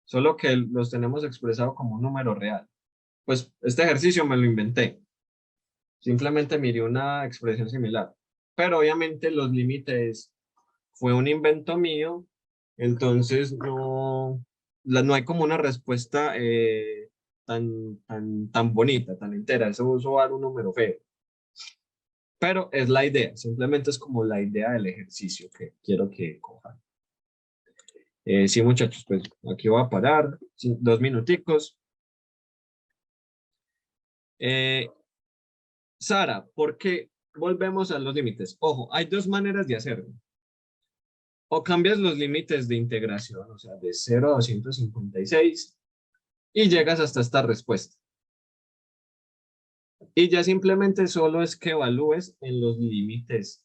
Solo que los tenemos expresado como un número real. Pues este ejercicio me lo inventé. Simplemente miré una expresión similar. Pero obviamente los límites fue un invento mío. Entonces no hay como una respuesta tan bonita, tan entera. Eso va a dar un número feo. Pero es la idea. Simplemente es como la idea del ejercicio que quiero que cojan. Sí, muchachos, pues aquí voy a parar. 2 minuticos. Sara, ¿por qué volvemos a los límites? Ojo, hay dos maneras de hacerlo. O cambias los límites de integración, o sea, de 0 a 256, y llegas hasta esta respuesta. Y ya simplemente solo es que evalúes en los límites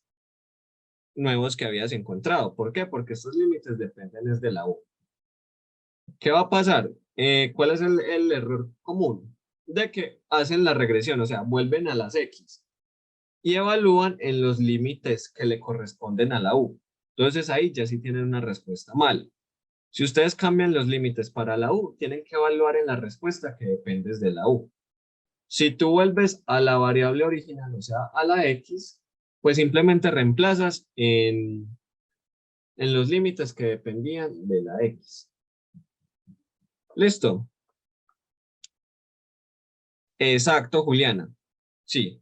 nuevos que habías encontrado. ¿Por qué? Porque estos límites dependen es de la U. ¿Qué va a pasar? ¿Cuál es el error común? De que hacen la regresión, o sea, vuelven a las X y evalúan en los límites que le corresponden a la U. Entonces ahí ya sí tienen una respuesta mal. Si ustedes cambian los límites para la U, tienen que evaluar en la respuesta que depende de la U. Si tú vuelves a la variable original, o sea, a la X, pues simplemente reemplazas en los límites que dependían de la X. ¿Listo? Exacto, Juliana. Sí.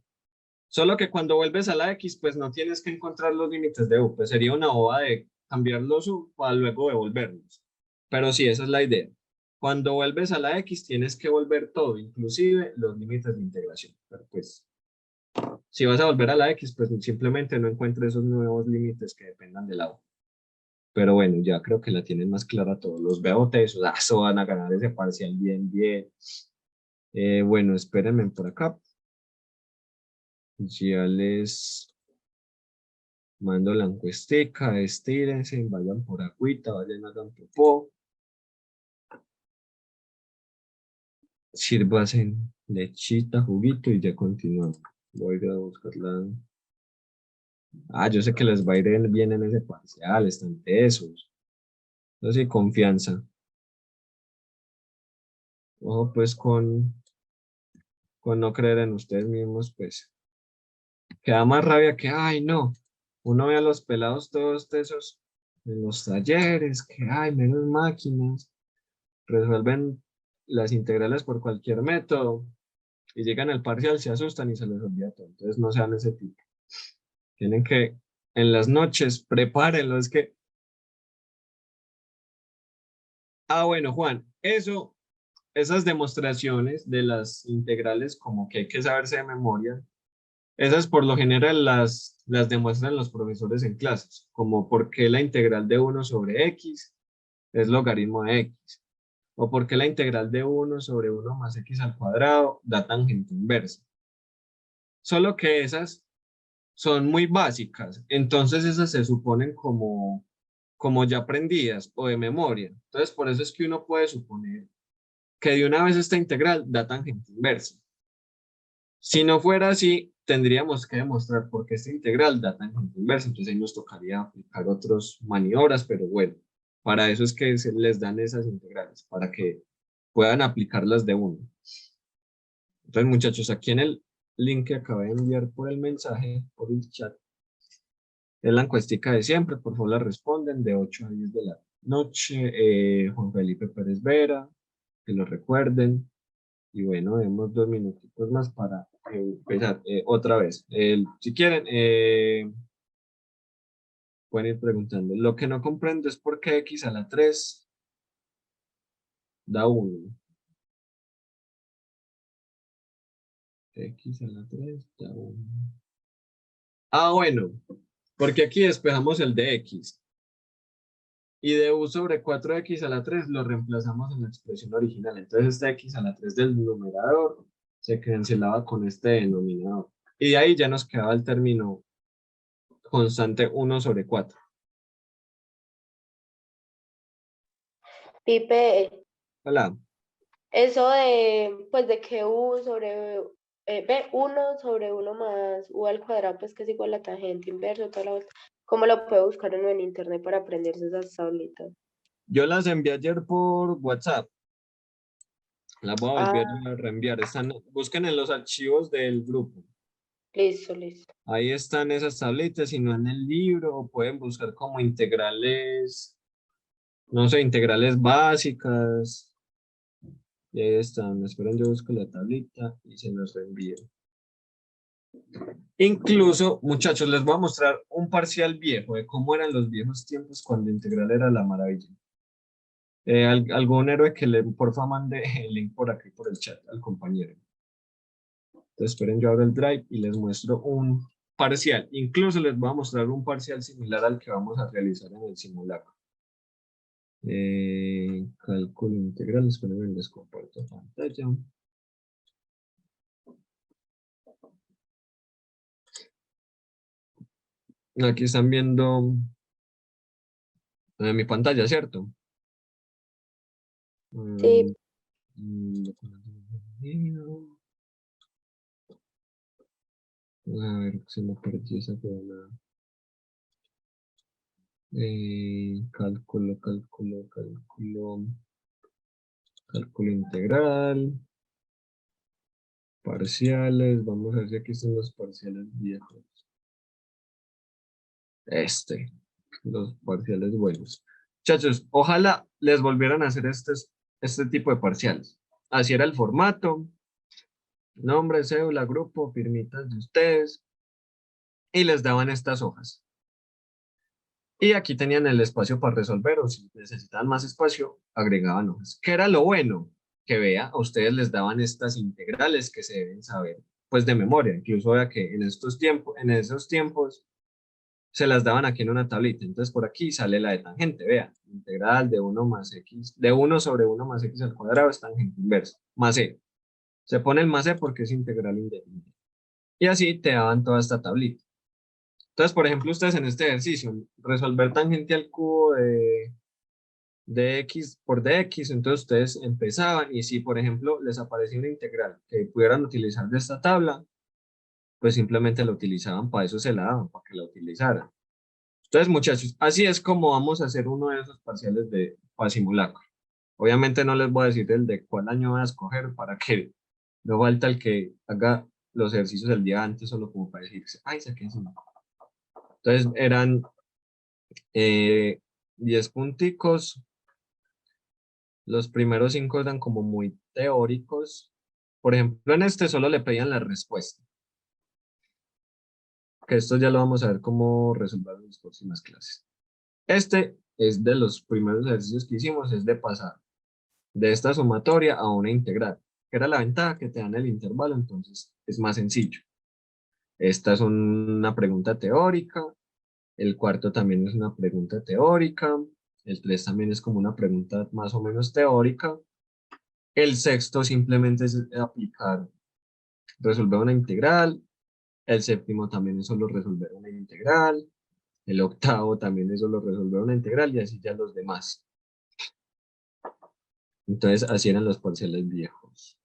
Solo que cuando vuelves a la X, pues no tienes que encontrar los límites de U. Pues sería una boba de cambiar los U para luego devolverlos. Pero sí, esa es la idea. Cuando vuelves a la X, tienes que volver todo, inclusive los límites de integración. Pero pues, si vas a volver a la X, pues simplemente no encuentres esos nuevos límites que dependan de la U. Pero bueno, ya creo que la tienen más clara todos. Los veo tesos. Eso van a ganar ese parcial bien, bien. Bueno, espérenme por acá. Ya les mando la encuestica, estírense, vayan por agüita, vayan a hagan popó. Sírvanse lechita, juguito y ya continuamos. Voy a ir a buscarla. Ah, yo sé que les va a ir bien en ese parcial, están tesos. Entonces, sí, confianza. Ojo, pues con no creer en ustedes mismos, pues. Queda más rabia que, ay, no. Uno ve a los pelados todos tesos en los talleres, que hay menos máquinas, resuelven las integrales por cualquier método y llegan al parcial, se asustan y se les olvida todo. Entonces no sean ese tipo. Tienen que, en las noches, prepárenlo. Es que, bueno, Juan, esas demostraciones de las integrales, como que hay que saberse de memoria, esas por lo general las demuestran los profesores en clases, como por qué la integral de 1 sobre x es logaritmo de x, o por qué la integral de 1 sobre 1 más x al cuadrado da tangente inversa. Solo que esas son muy básicas, entonces esas se suponen como ya aprendidas o de memoria. Entonces por eso es que uno puede suponer que de una vez esta integral da tangente inversa. Si no fuera así, tendríamos que demostrar por qué esta integral da tangente inversa, entonces ahí nos tocaría aplicar otras maniobras, pero bueno, para eso es que se les dan esas integrales, para que puedan aplicarlas de uno. Entonces, muchachos, aquí en el link que acabé de enviar por el mensaje, por el chat, es la encuestica de siempre, por favor la responden de 8 a 10 de la noche. Juan Felipe Pérez Vera, que lo recuerden. Y bueno, demos 2 minutitos más para empezar otra vez. Si quieren, pueden ir preguntando. Lo que no comprendo es por qué x a la 3 da 1. X a la 3 da 1. Ah, bueno, porque aquí despejamos el de x. Y de u sobre 4x a la 3 lo reemplazamos en la expresión original. Entonces este x a la 3 del numerador se cancelaba con este denominador. Y de ahí ya nos quedaba el término constante 1 sobre 4. Pipe, Hola. eso de, pues de que u sobre, b 1 sobre 1 más u al cuadrado, pues que es igual a tangente inverso, toda la vuelta. ¿Cómo lo puedo buscar uno en internet para aprenderse esas tablitas? Yo las envié ayer por WhatsApp. Las voy a Ah, volver a reenviar. Busquen en los archivos del grupo. listo, listo. Ahí están esas tablitas, si no en el libro, o pueden buscar como integrales, no sé, integrales básicas. Y ahí están. Esperen, yo busco la tablita y se los reenvío. Incluso, muchachos, les voy a mostrar un parcial viejo de cómo eran los viejos tiempos cuando integral era la maravilla. Algún héroe que le porfa mande el link por aquí por el chat al compañero. Entonces esperen, yo abro el drive y les muestro un parcial. Incluso les voy a mostrar un parcial similar al que vamos a realizar en el simulacro. Cálculo integral, esperen, les comparto pantalla. Aquí están viendo mi pantalla, ¿cierto? Sí. A ver, se me perdió esa columna. Cálculo integral. Parciales. Vamos a ver si aquí están los parciales viejos. Los parciales buenos. Muchachos, ojalá les volvieran a hacer este tipo de parciales. Así era el formato. Nombre, cédula, grupo, firmitas de ustedes. Y les daban estas hojas. Y aquí tenían el espacio para resolver, o si necesitaban más espacio, agregaban hojas. ¿Qué era lo bueno? Que vea, a ustedes les daban estas integrales que se deben saber, pues de memoria. Incluso vea que en esos tiempos, se las daban aquí en una tablita. Entonces por aquí sale la de tangente, vea, integral de 1 más x, de 1 sobre 1 más x al cuadrado es tangente inversa, más e. Se pone el más e porque es integral indefinida. Y así te daban toda esta tablita. Entonces, por ejemplo, ustedes en este ejercicio, resolver tangente al cubo de x por dx, entonces ustedes empezaban y si, por ejemplo, les aparecía una integral que pudieran utilizar de esta tabla, pues simplemente la utilizaban, para eso se la daban, para que la utilizaran. Entonces, muchachos, así es como vamos a hacer uno de esos parciales para simulacro. Obviamente no les voy a decir el de cuál año voy a escoger para que no falta el que haga los ejercicios el día antes, solo como para decirse, ay, saqué eso. Entonces eran 10 punticos. Los primeros 5 eran como muy teóricos. Por ejemplo, en este solo le pedían la respuesta. Que esto ya lo vamos a ver cómo resolver en las próximas clases. Este es de los primeros ejercicios que hicimos, es de pasar de esta sumatoria a una integral. Que era la ventaja que te dan el intervalo, entonces es más sencillo. Esta es una pregunta teórica. El cuarto también es una pregunta teórica. El 3 también es como una pregunta más o menos teórica. El sexto simplemente es aplicar, resolver una integral. El séptimo también es solo resolver una integral. El octavo también es solo resolver una integral y así ya los demás. Entonces así eran los parciales viejos.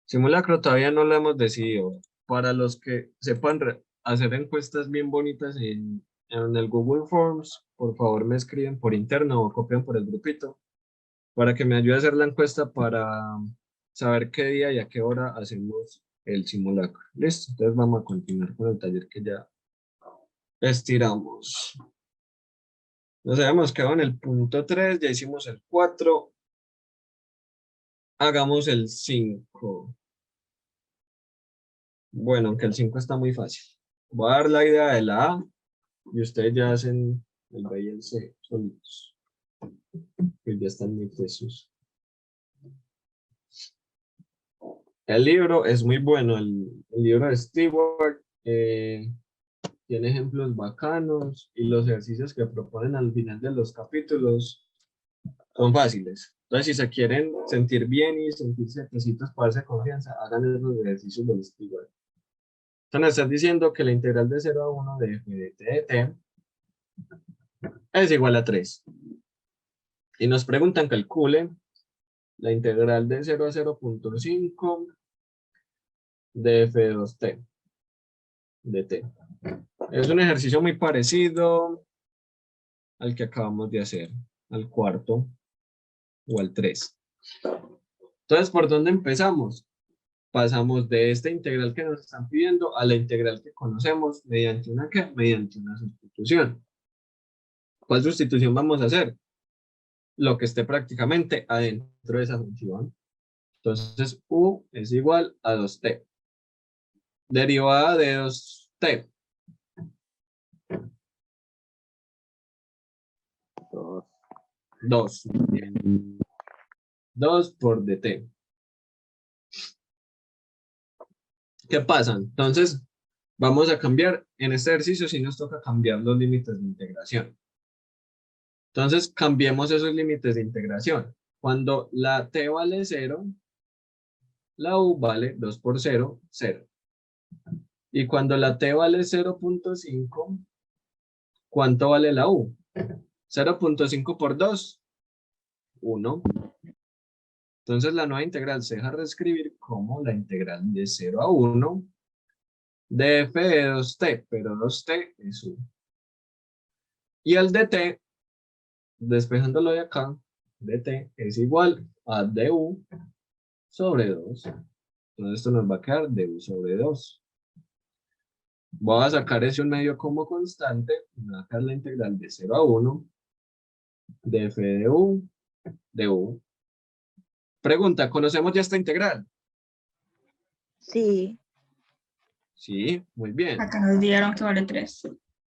Simulacro todavía no lo hemos decidido. Para los que sepan hacer encuestas bien bonitas en el Google Forms, por favor me escriben por interno o copian por el grupito para que me ayude a hacer la encuesta para saber qué día y a qué hora hacemos el simulacro. Listo, entonces vamos a continuar con el taller que ya estiramos. Nos habíamos quedado en el punto 3, ya hicimos el 4. Hagamos el 5. Bueno, aunque el 5 está muy fácil. Voy a dar la idea de la A y ustedes ya hacen el B y el C solitos. Que ya están muy tesos. El libro es muy bueno, el libro de Stewart tiene ejemplos bacanos y los ejercicios que proponen al final de los capítulos son fáciles. Entonces, si se quieren sentir bien y sentirse tecitos para darse confianza, hagan esos ejercicios del Stewart. Entonces, están diciendo que la integral de 0 a 1 de f de t de t es igual a 3. Y nos preguntan, calcule la integral de 0 a 0.5 de f de 2t de t. Es un ejercicio muy parecido al que acabamos de hacer, al cuarto o al 3. Entonces, ¿por dónde empezamos? Pasamos de esta integral que nos están pidiendo a la integral que conocemos mediante una ¿qué? Mediante una sustitución. ¿Cuál sustitución vamos a hacer? Lo que esté prácticamente adentro de esa función. Entonces, u es igual a 2t. Derivada de 2t. 2. 2 por dt. ¿Qué pasa? Entonces, vamos a cambiar, en este ejercicio sí nos toca cambiar los límites de integración. Entonces, cambiemos esos límites de integración. Cuando la t vale 0, la u vale 2 por 0, 0. Y cuando la t vale 0.5, ¿cuánto vale la u? 0.5 por 2, 1. Entonces la nueva integral se deja reescribir como la integral de 0 a 1 de f de 2t, pero 2t es 1. Y el dt, despejándolo de acá, dt es igual a du sobre 2. Entonces esto nos va a quedar du sobre 2. Voy a sacar ese un medio como constante. Me va a quedar la integral de 0 a 1 de f de u de u. Pregunta, ¿conocemos ya esta integral? Sí. Sí, muy bien. Acá nos dieron que vale 3.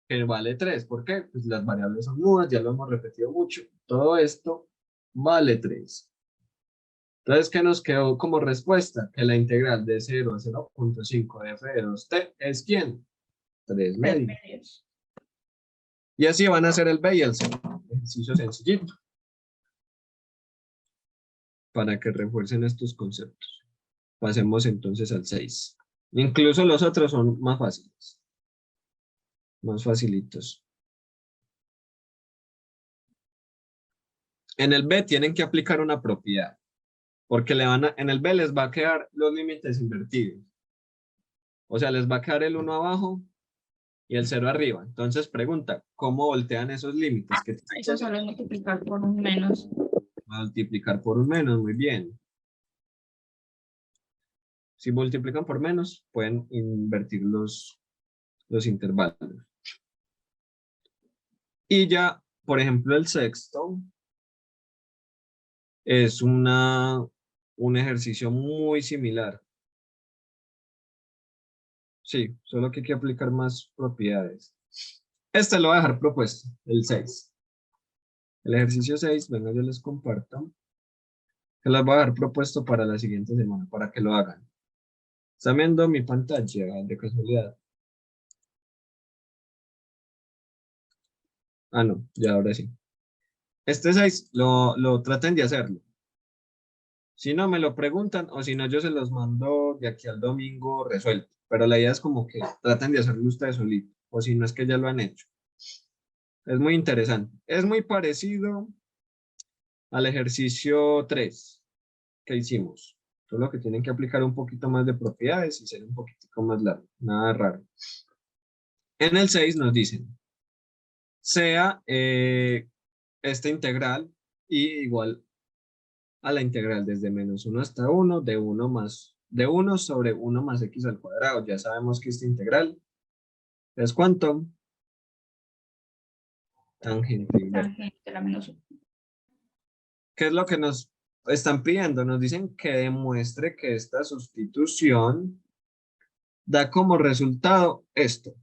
Que vale 3. ¿Por qué? Pues las variables son nulas, ya lo hemos repetido mucho. Todo esto vale 3. Entonces, ¿qué nos quedó como respuesta? Que la integral de 0 a 0.5 de f de 2t es ¿quién? 3 medios. Y así van a hacer el B y el C. Ejercicio sencillito. Para que refuercen estos conceptos. Pasemos entonces al 6. Incluso los otros son más fáciles. Más facilitos. En el B tienen que aplicar una propiedad. Porque en el B les va a quedar los límites invertidos. O sea, les va a quedar el 1 abajo y el 0 arriba. Entonces pregunta, ¿cómo voltean esos límites? Eso solo es multiplicar por un menos. Multiplicar por un menos, muy bien. Si multiplican por menos, pueden invertir los intervalos. Y ya, por ejemplo, el sexto es un ejercicio muy similar. Sí, solo que hay que aplicar más propiedades. Este lo voy a dejar propuesto, el 6. El ejercicio 6, venga, yo les comparto. Que los voy a dejar propuesto para la siguiente semana, para que lo hagan. ¿Están viendo mi pantalla de casualidad? Ah, no, ya ahora sí. Este 6 lo traten de hacerlo. Si no, me lo preguntan, o si no, yo se los mando de aquí al domingo resuelto. Pero la idea es como que traten de hacerlo ustedes solitos, o si no es que ya lo han hecho. Es muy interesante. Es muy parecido al ejercicio 3 que hicimos. Solo que tienen que aplicar un poquito más de propiedades y ser un poquitico más largo. Nada raro. En el 6 nos dicen, sea esta integral y igual a la integral desde menos 1 hasta 1 de 1 sobre 1 más x al cuadrado. Ya sabemos que esta integral es ¿cuánto? Tangente inversa. Tangente de la menos 1. ¿Qué es lo que nos están pidiendo? Nos dicen que demuestre que esta sustitución da como resultado esto.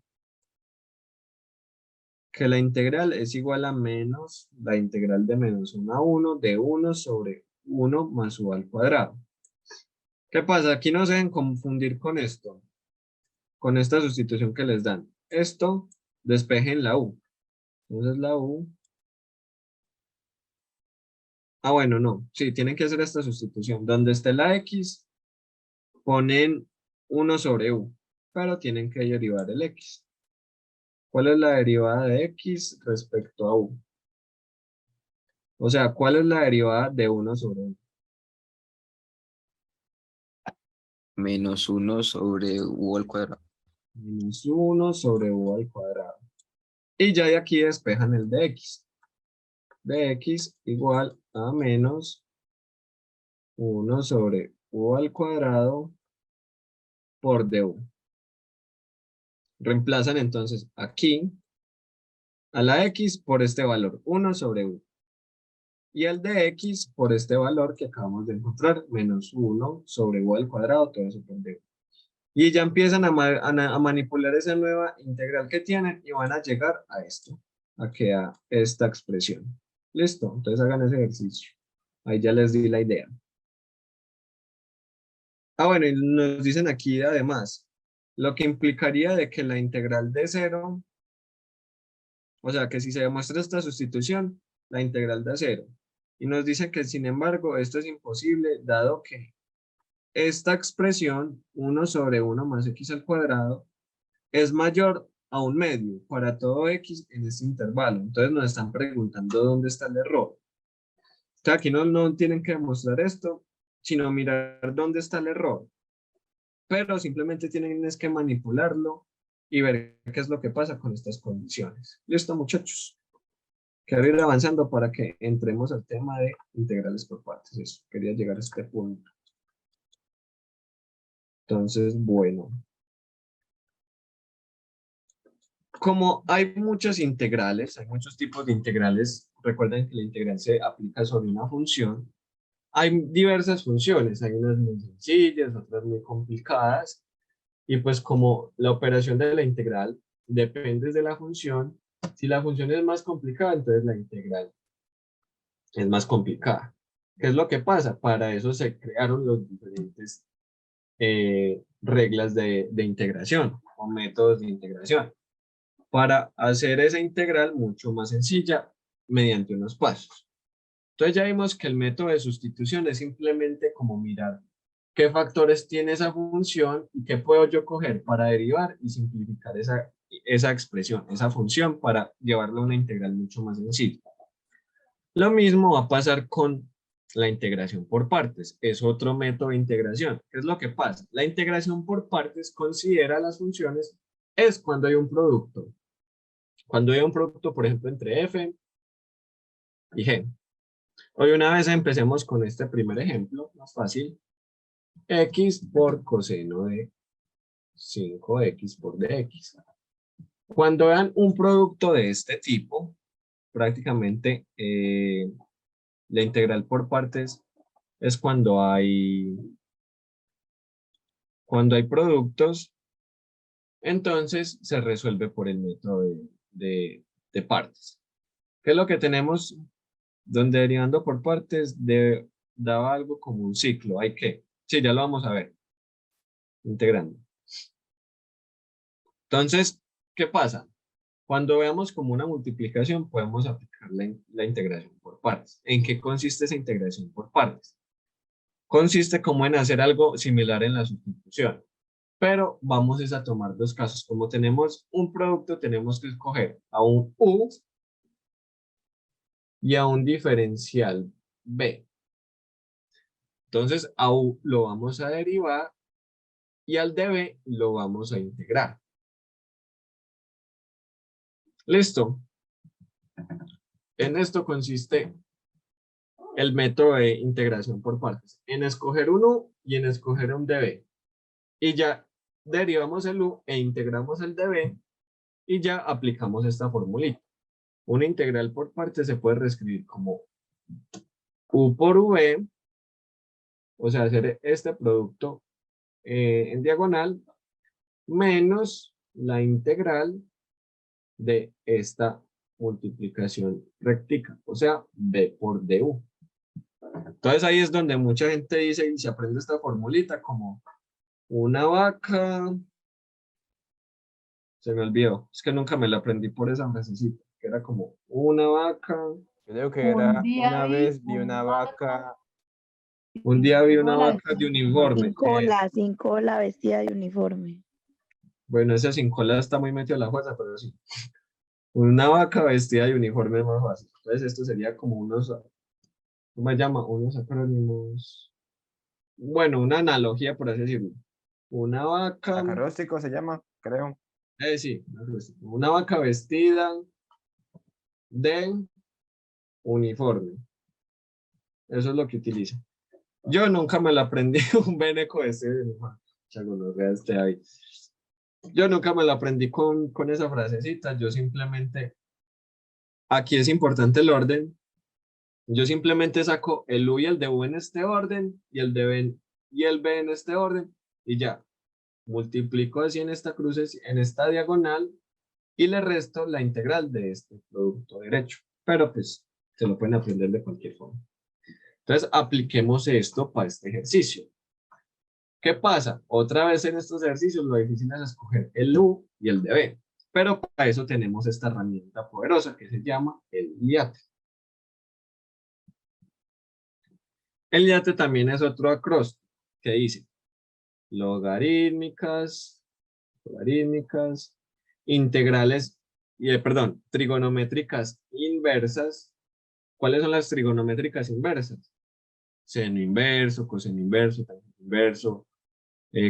Que la integral es igual a menos la integral de menos 1 a 1 de 1 sobre 1 más u al cuadrado. ¿Qué pasa? Aquí no se deben confundir con esto. Con esta sustitución que les dan. Esto, despejen la u. Entonces la u. Ah, bueno, no. Sí, tienen que hacer esta sustitución. Donde esté la x, ponen 1 sobre u. Pero tienen que derivar el x. ¿Cuál es la derivada de x respecto a u? O sea, ¿cuál es la derivada de 1 sobre u? Menos 1 sobre u al cuadrado. Menos 1 sobre u al cuadrado. Y ya de aquí despejan el de x. De x igual a menos 1 sobre u al cuadrado por du. Reemplazan entonces aquí a la x por este valor, 1 sobre u. Y el de x por este valor que acabamos de encontrar, menos 1 sobre u al cuadrado, todo eso por du. Y ya empiezan a manipular esa nueva integral que tienen y van a llegar a esto, a esta expresión. ¿Listo? Entonces hagan ese ejercicio. Ahí ya les di la idea. Ah, bueno, y nos dicen aquí además, lo que implicaría de que la integral de 0, o sea, que si se demuestra esta sustitución, la integral da 0. Y nos dice que, sin embargo, esto es imposible, dado que esta expresión, 1 sobre 1 más x al cuadrado, es mayor a un medio para todo x en este intervalo. Entonces nos están preguntando dónde está el error. Entonces aquí no tienen que demostrar esto, sino mirar dónde está el error. Pero simplemente tienen es que manipularlo y ver qué es lo que pasa con estas condiciones. Listo, muchachos. Quiero ir avanzando para que entremos al tema de integrales por partes. Eso, quería llegar a este punto. Entonces, bueno. Como hay muchos integrales, hay muchos tipos de integrales, recuerden que la integral se aplica sobre una función. Hay diversas funciones, hay unas muy sencillas, otras muy complicadas. Y pues como la operación de la integral depende de la función, si la función es más complicada, entonces la integral es más complicada. ¿Qué es lo que pasa? Para eso se crearon los diferentes reglas de integración o métodos de integración, para hacer esa integral mucho más sencilla mediante unos pasos. Entonces ya vimos que el método de sustitución es simplemente como mirar qué factores tiene esa función y qué puedo yo coger para derivar y simplificar esa expresión, esa función, para llevarla a una integral mucho más sencilla. Lo mismo va a pasar con la integración por partes. Es otro método de integración. ¿Qué es lo que pasa? La integración por partes considera las funciones es cuando hay un producto. Cuando hay un producto, por ejemplo, entre f y g. Hoy una vez empecemos con este primer ejemplo, más fácil. X por coseno de 5x por dx. Cuando vean un producto de este tipo, prácticamente la integral por partes es cuando hay productos, entonces se resuelve por el método de partes. ¿Qué es lo que tenemos? Donde derivando por partes daba algo como un ciclo. ¿Hay qué? Sí, ya lo vamos a ver. Integrando. Entonces, ¿qué pasa? Cuando veamos como una multiplicación, podemos aplicar la integración por partes. ¿En qué consiste esa integración por partes? Consiste como en hacer algo similar en la sustitución. Pero vamos a tomar dos casos. Como tenemos un producto, tenemos que escoger a un U y a un diferencial B. Entonces, a U lo vamos a derivar y al de B lo vamos a integrar. Listo. En esto consiste el método de integración por partes. En escoger un U y en escoger un dB. Y ya derivamos el U e integramos el dB y ya aplicamos esta formulita. Una integral por partes se puede reescribir como U por V, o sea, hacer este producto en diagonal, menos la integral de esta multiplicación rectica, o sea, B por DU. Entonces ahí es donde mucha gente dice y se aprende esta formulita como una vaca, se me olvidó, es que nunca me la aprendí por esa frasecita, que era como una vaca. Creo que Un era día una vi vez vi una una vaca. Un día vi una Hola, vaca de uniforme. Sin cola, vestida de uniforme. Bueno, ese sin cola está muy metido a la fuerza, pero sí. Una vaca vestida de uniforme es más fácil. Entonces esto sería como unos, ¿cómo se llama? Unos acrónimos. Bueno, una analogía, por así decirlo. Una vaca, Acróstico se llama, creo. sí, una vaca vestida de uniforme. Eso es lo que utiliza. Yo nunca me lo aprendí un beneco de ese uniforme. Yo nunca me lo aprendí con esa frasecita. Yo simplemente, aquí es importante el orden. Yo simplemente saco el U y el de U en este orden y el de B y el B en este orden y ya. Multiplico así en esta cruz, en esta diagonal y le resto la integral de este producto derecho. Pero pues se lo pueden aprender de cualquier forma. Entonces apliquemos esto para este ejercicio. ¿Qué pasa? Otra vez en estos ejercicios lo difícil es escoger el U y el de B. Pero para eso tenemos esta herramienta poderosa que se llama el IATE. El IATE también es otro acróstico que dice logarítmicas, logarítmicas, integrales, perdón, trigonométricas inversas. ¿Cuáles son las trigonométricas inversas? Seno inverso, coseno inverso, tangente inverso,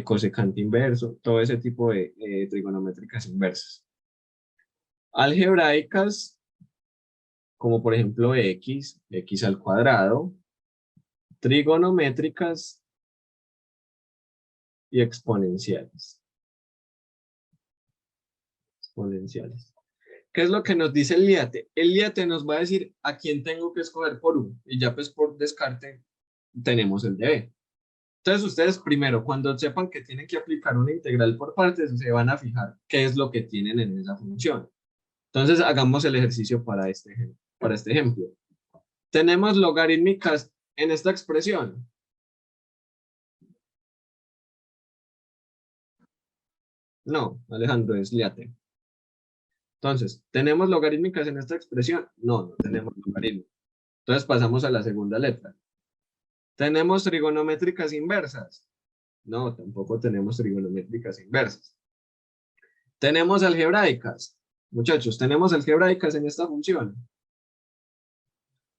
cosecante inverso, todo ese tipo de trigonométricas inversas. Algebraicas, como por ejemplo x al cuadrado, trigonométricas y exponenciales. ¿Qué es lo que nos dice el LIATE? El LIATE nos va a decir a quién tengo que escoger por U, y ya pues por descarte tenemos el de B. Entonces ustedes primero, cuando sepan que tienen que aplicar una integral por partes, se van a fijar qué es lo que tienen en esa función. Entonces hagamos el ejercicio para este ejemplo. Tenemos logarítmicas en esta expresión. No, Alejandro, es LIATE. Entonces, ¿tenemos logarítmicas en esta expresión? No, no tenemos logarítmicas. Entonces pasamos a la segunda letra. ¿Tenemos trigonométricas inversas? No, tampoco tenemos trigonométricas inversas. ¿Tenemos algebraicas? Muchachos, ¿tenemos algebraicas en esta función?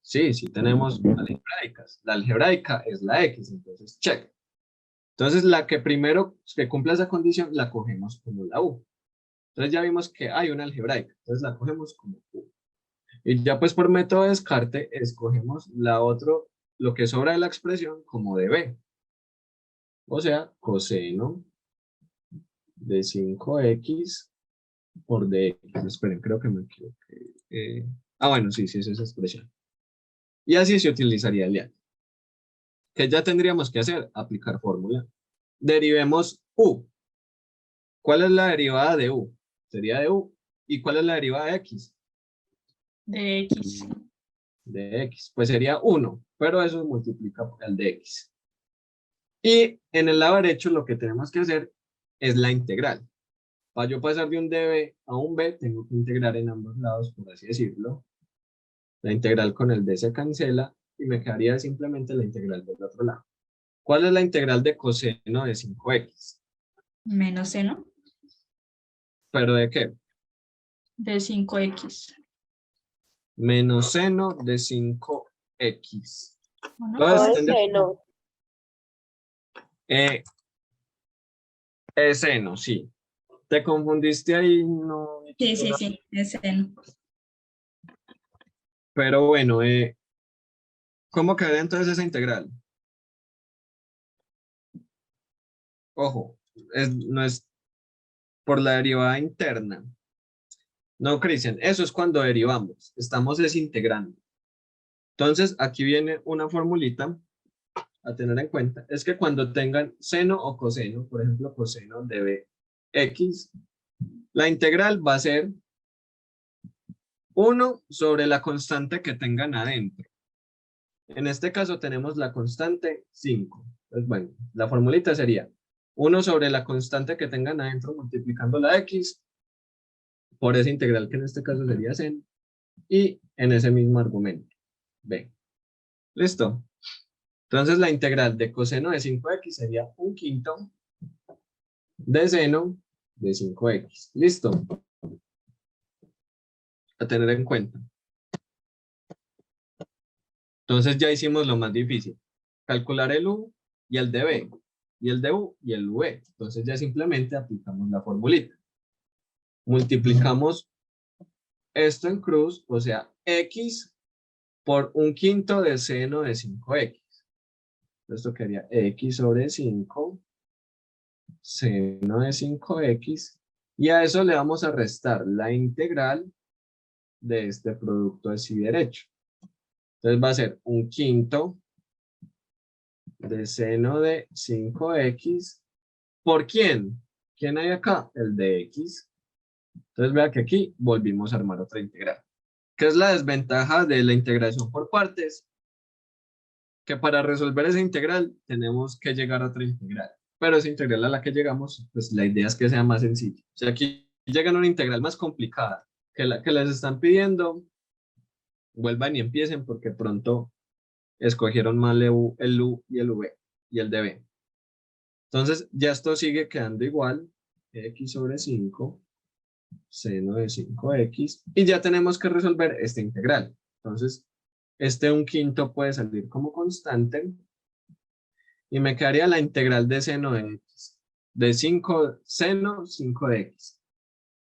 Sí, sí tenemos algebraicas. La algebraica es la X, entonces check. Entonces la que primero que cumpla esa condición la cogemos como la U. Entonces ya vimos que hay una algebraica, entonces la cogemos como U. Y ya pues por método de descarte escogemos lo que sobra de la expresión como de B. O sea, coseno de 5x por dx. Esperen, creo que me equivoqué. Bueno, sí, es esa expresión. Y así se utilizaría el LIATE. ¿Qué ya tendríamos que hacer? Aplicar fórmula. Derivemos U. ¿Cuál es la derivada de U? Sería de U. ¿Y cuál es la derivada de X? De X. De X. Pues sería 1, pero eso multiplica por el de X. Y en el lado derecho lo que tenemos que hacer es la integral. Para yo pasar de un db a un b, tengo que integrar en ambos lados, por así decirlo. La integral con el d se cancela y me quedaría simplemente la integral del otro lado. ¿Cuál es la integral de coseno de 5x? Menos seno ¿Pero de qué? de 5x. Menos seno de 5x. ¿O no? Entonces, Seno. Es seno, sí. ¿Te confundiste ahí? No. Sí, es seno. Pero bueno, ¿cómo quedaría entonces esa integral? Ojo, no es por la derivada interna. No, Cristian, eso es cuando derivamos. Estamos desintegrando. Entonces, aquí viene una formulita a tener en cuenta. Es que cuando tengan seno o coseno, por ejemplo, coseno de bx, la integral va a ser 1 sobre la constante que tengan adentro. En este caso tenemos la constante 5. Pues bueno, la formulita sería 1 sobre la constante que tengan adentro multiplicando la x por esa integral que en este caso sería seno y en ese mismo argumento. B. ¿Listo? Entonces la integral de coseno de 5x sería 1/5 de seno de 5x. ¿Listo? A tener en cuenta. Entonces ya hicimos lo más difícil. Calcular el U y el de B. Y el de U y el V. Entonces ya simplemente aplicamos la formulita. Multiplicamos esto en cruz, o sea, x por 1/5 de seno de 5x. Esto quedaría x sobre 5 seno de 5x. Y a eso le vamos a restar la integral de este producto así derecho. Entonces va a ser 1/5 de seno de 5x. ¿Por quién? ¿Quién hay acá? El de x. Entonces vea que aquí volvimos a armar otra integral. ¿Qué es la desventaja de la integración por partes? Que para resolver esa integral tenemos que llegar a otra integral. Pero esa integral a la que llegamos, pues la idea es que sea más sencilla. Si aquí llegan a una integral más complicada que la que les están pidiendo, vuelvan y empiecen porque pronto escogieron mal el U y el V y el de B. Entonces ya esto sigue quedando igual. x sobre 5 seno de 5x, y ya tenemos que resolver esta integral. Entonces, este 1/5 puede salir como constante, y me quedaría la integral de seno de x, de 5 seno 5 de x.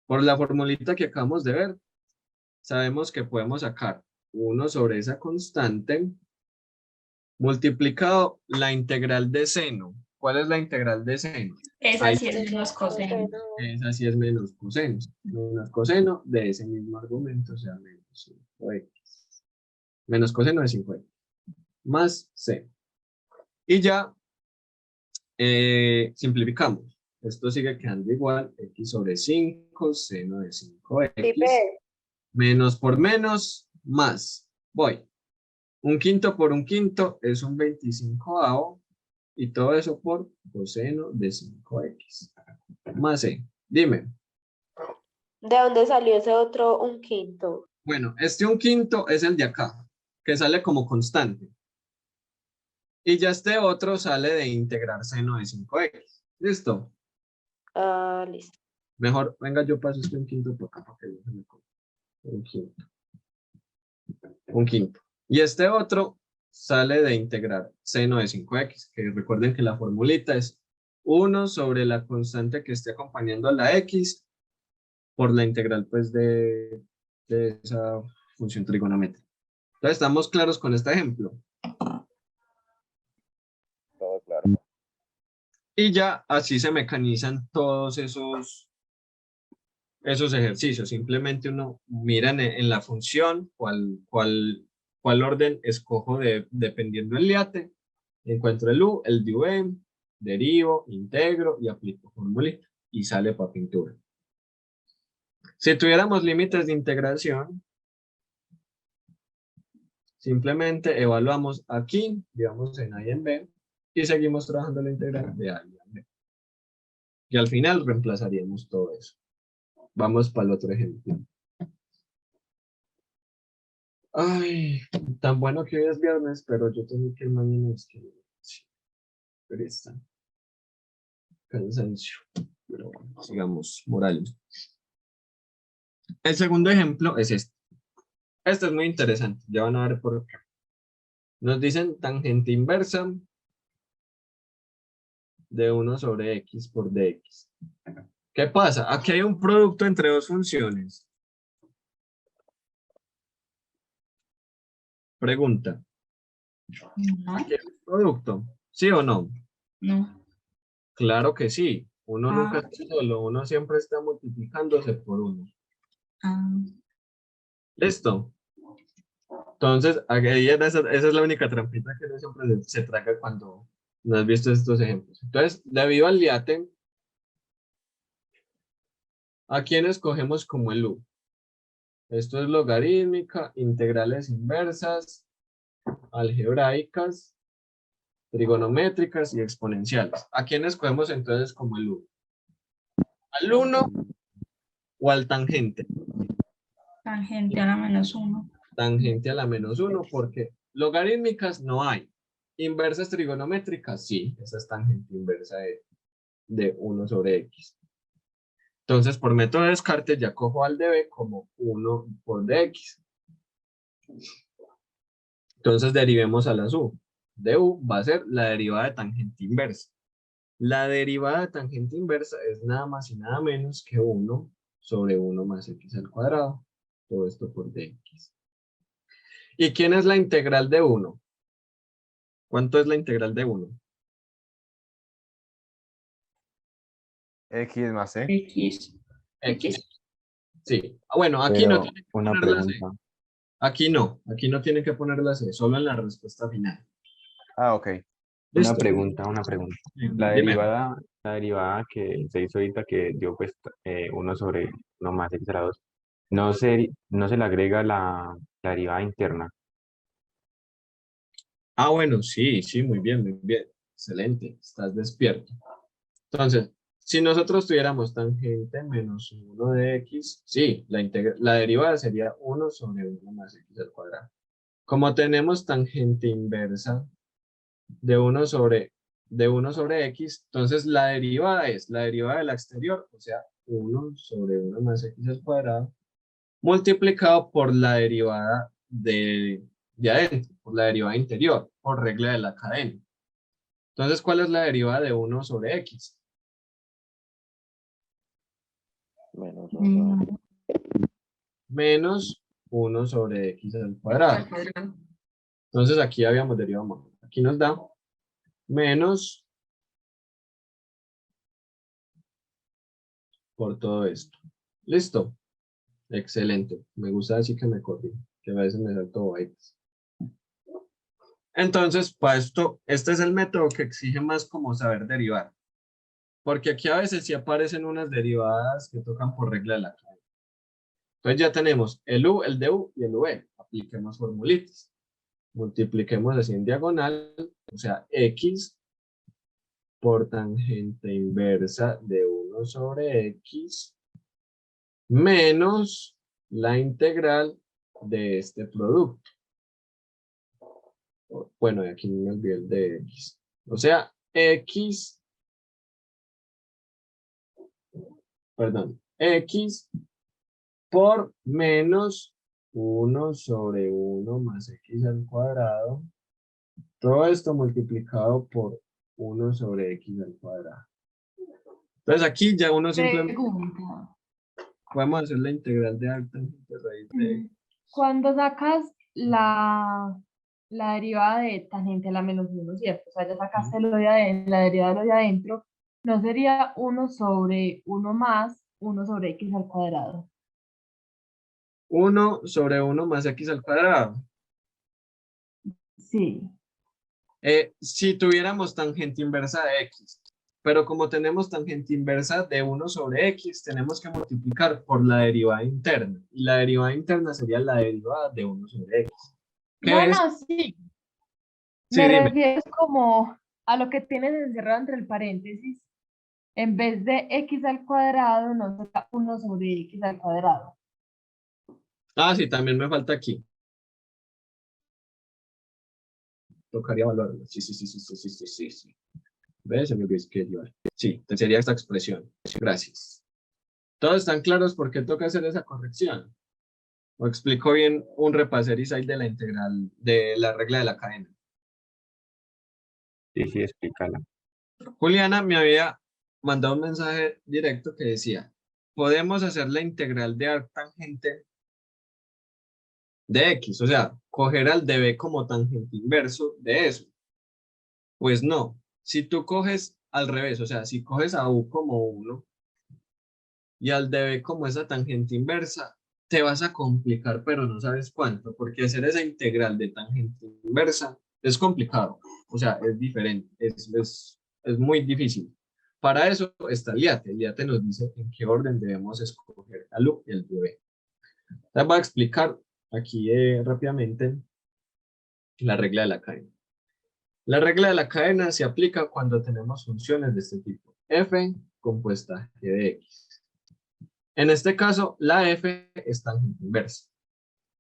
Por la formulita que acabamos de ver, sabemos que podemos sacar 1 sobre esa constante multiplicado la integral de seno. ¿Cuál es la integral de seno? Esa Ahí sí es menos coseno. esa sí es menos coseno. Menos coseno de ese mismo argumento, o sea, menos 5x. Menos coseno de 5x. Más seno. Y ya simplificamos. Esto sigue quedando igual. X sobre 5 seno de 5x. Pipe, Menos por menos, más. Voy. 1/5 por 1/5 es un 25avo. Y todo eso por coseno de 5x. Más c. Dime. ¿de dónde salió ese otro 1/5? Bueno, este 1/5 es el de acá, que sale como constante. Y ya este otro sale de integrar seno de 5x. ¿Listo? Ah, listo. Mejor, venga, yo paso este 1/5 por acá para que no se me coma. 1/5. 1/5. Y este otro sale de integrar seno de 5x, que recuerden que la formulita es 1 sobre la constante que esté acompañando a la x por la integral pues de esa función trigonométrica. Entonces, ¿estamos claros con este ejemplo? Todo claro. Y ya así se mecanizan todos esos ejercicios. Simplemente uno mira en la función cuál orden escojo dependiendo del liate. Encuentro el u, el de derivo, integro y aplico formulita. Y sale para pintura. Si tuviéramos límites de integración, simplemente evaluamos aquí, digamos en A y en B, y seguimos trabajando la integral de A y en B. Y al final reemplazaríamos todo eso. Vamos para el otro ejemplo. Ay, tan bueno que hoy es viernes, pero yo tengo que ir mañana. Es que pereza. Cansancio. Pero bueno, sigamos, morales. El segundo ejemplo es este. Este es muy interesante. Ya van a ver por qué. Nos dicen tangente inversa de 1 sobre x por dx. ¿Qué pasa? Aquí hay un producto entre dos funciones. Pregunta. No, ¿Aquí hay un producto? ¿Sí o no? no. Claro que sí. Uno nunca Ah, está solo. Uno siempre está multiplicándose por uno. ah, ¿Listo? Entonces, esa es la única trampita que uno siempre se traga cuando no has visto estos ejemplos. Entonces, debido al liate, ¿a quién escogemos como el u? Esto es logarítmica, integrales inversas, algebraicas, trigonométricas y exponenciales. ¿A quién escogemos entonces como el u? ¿Al 1 o al tangente? tangente a la -1. Tangente a la -1, porque logarítmicas no hay. Inversas trigonométricas, sí, esa es tangente inversa de 1 sobre x. Entonces, por método de descarte, ya cojo al de b como 1 por dx. Entonces, derivemos a la u. De u va a ser la derivada de tangente inversa. La derivada de tangente inversa es nada más y nada menos que 1 sobre 1 más x al cuadrado. Todo esto por dx. ¿Y quién es la integral de 1? ¿Cuánto es la integral de 1? X más C. X. X. Sí. Bueno, aquí Pero no tiene que una poner la C. pregunta. Aquí no tiene que poner la C, solo en la respuesta final. Ah, ok. Una ¿Listo? pregunta. La Dime. derivada que se hizo ahorita que dio pues 1 sobre 1 más x a la 2, no se le agrega la derivada interna. Ah, bueno, sí, muy bien, muy bien. Excelente, estás despierto. Entonces, si nosotros tuviéramos tangente menos 1 de x, sí, la derivada sería 1 sobre 1 más x al cuadrado. Como tenemos tangente inversa de 1 sobre de 1 sobre x, entonces la derivada es la derivada de la exterior, o sea, 1 sobre 1 más x al cuadrado, multiplicado por la derivada de adentro, por la derivada interior, por regla de la cadena. Entonces, ¿cuál es la derivada de 1 sobre x? Menos 1. Menos 1 sobre x al cuadrado. Entonces, aquí habíamos derivado. Aquí nos da menos por todo esto. ¿Listo? Excelente. Me gusta así que me corrijo, que a veces me salto bytes. Entonces, para esto, este es el método que exige más como saber derivar. Porque aquí a veces sí aparecen unas derivadas que tocan por regla de la cadena. Entonces ya tenemos el u, el du y el ue. Apliquemos formulitas. Multipliquemos así en diagonal, o sea, x por tangente inversa de 1 sobre x menos la integral de este producto. Bueno, y aquí me olvidé el de x. O sea, x, perdón, x por menos 1 sobre 1 más x al cuadrado. Todo esto multiplicado por 1 sobre x al cuadrado. Entonces aquí ya uno simplemente Pregunta. podemos hacer la integral de alta de raíz de... Cuando sacas la derivada de tangente a la menos 1, ¿cierto? O sea, ya sacaste lo de la derivada de lo de adentro, ¿no sería 1 sobre 1 más 1 sobre x al cuadrado? 1 sobre 1 más x al cuadrado. Sí. Si tuviéramos tangente inversa de x, pero como tenemos tangente inversa de 1 sobre x, tenemos que multiplicar por la derivada interna. Y la derivada interna sería la derivada de 1 sobre x. ¿Qué es? No, sí. Sí, Me dime. refiero como a lo que tienes encerrado entre el paréntesis. En vez de x al cuadrado, nos da 1 sobre x al cuadrado. Ah, sí, también me falta aquí. Tocaría evaluarlo. Sí. ¿Ves? Se me olvidó que llevar. Sí, sería esta expresión. Gracias. ¿Todos están claros por qué toca hacer esa corrección? ¿O explico bien un repaseris ahí de la integral, de la regla de la cadena? Sí, explícala. Juliana me había mandado un mensaje directo que decía, podemos hacer la integral de arctangente de x, o sea, coger al de b como tangente inverso de eso. Pues no, si tú coges al revés, o sea, si coges a u como 1 y al de b como esa tangente inversa, te vas a complicar, pero no sabes cuánto, porque hacer esa integral de tangente inversa es complicado, o sea, es diferente, es muy difícil. Para eso está el IATE. El IATE nos dice en qué orden debemos escoger al u y el de b. Les voy a explicar aquí rápidamente la regla de la cadena. La regla de la cadena se aplica cuando tenemos funciones de este tipo. F compuesta g de x. En este caso, la f es tangente inversa.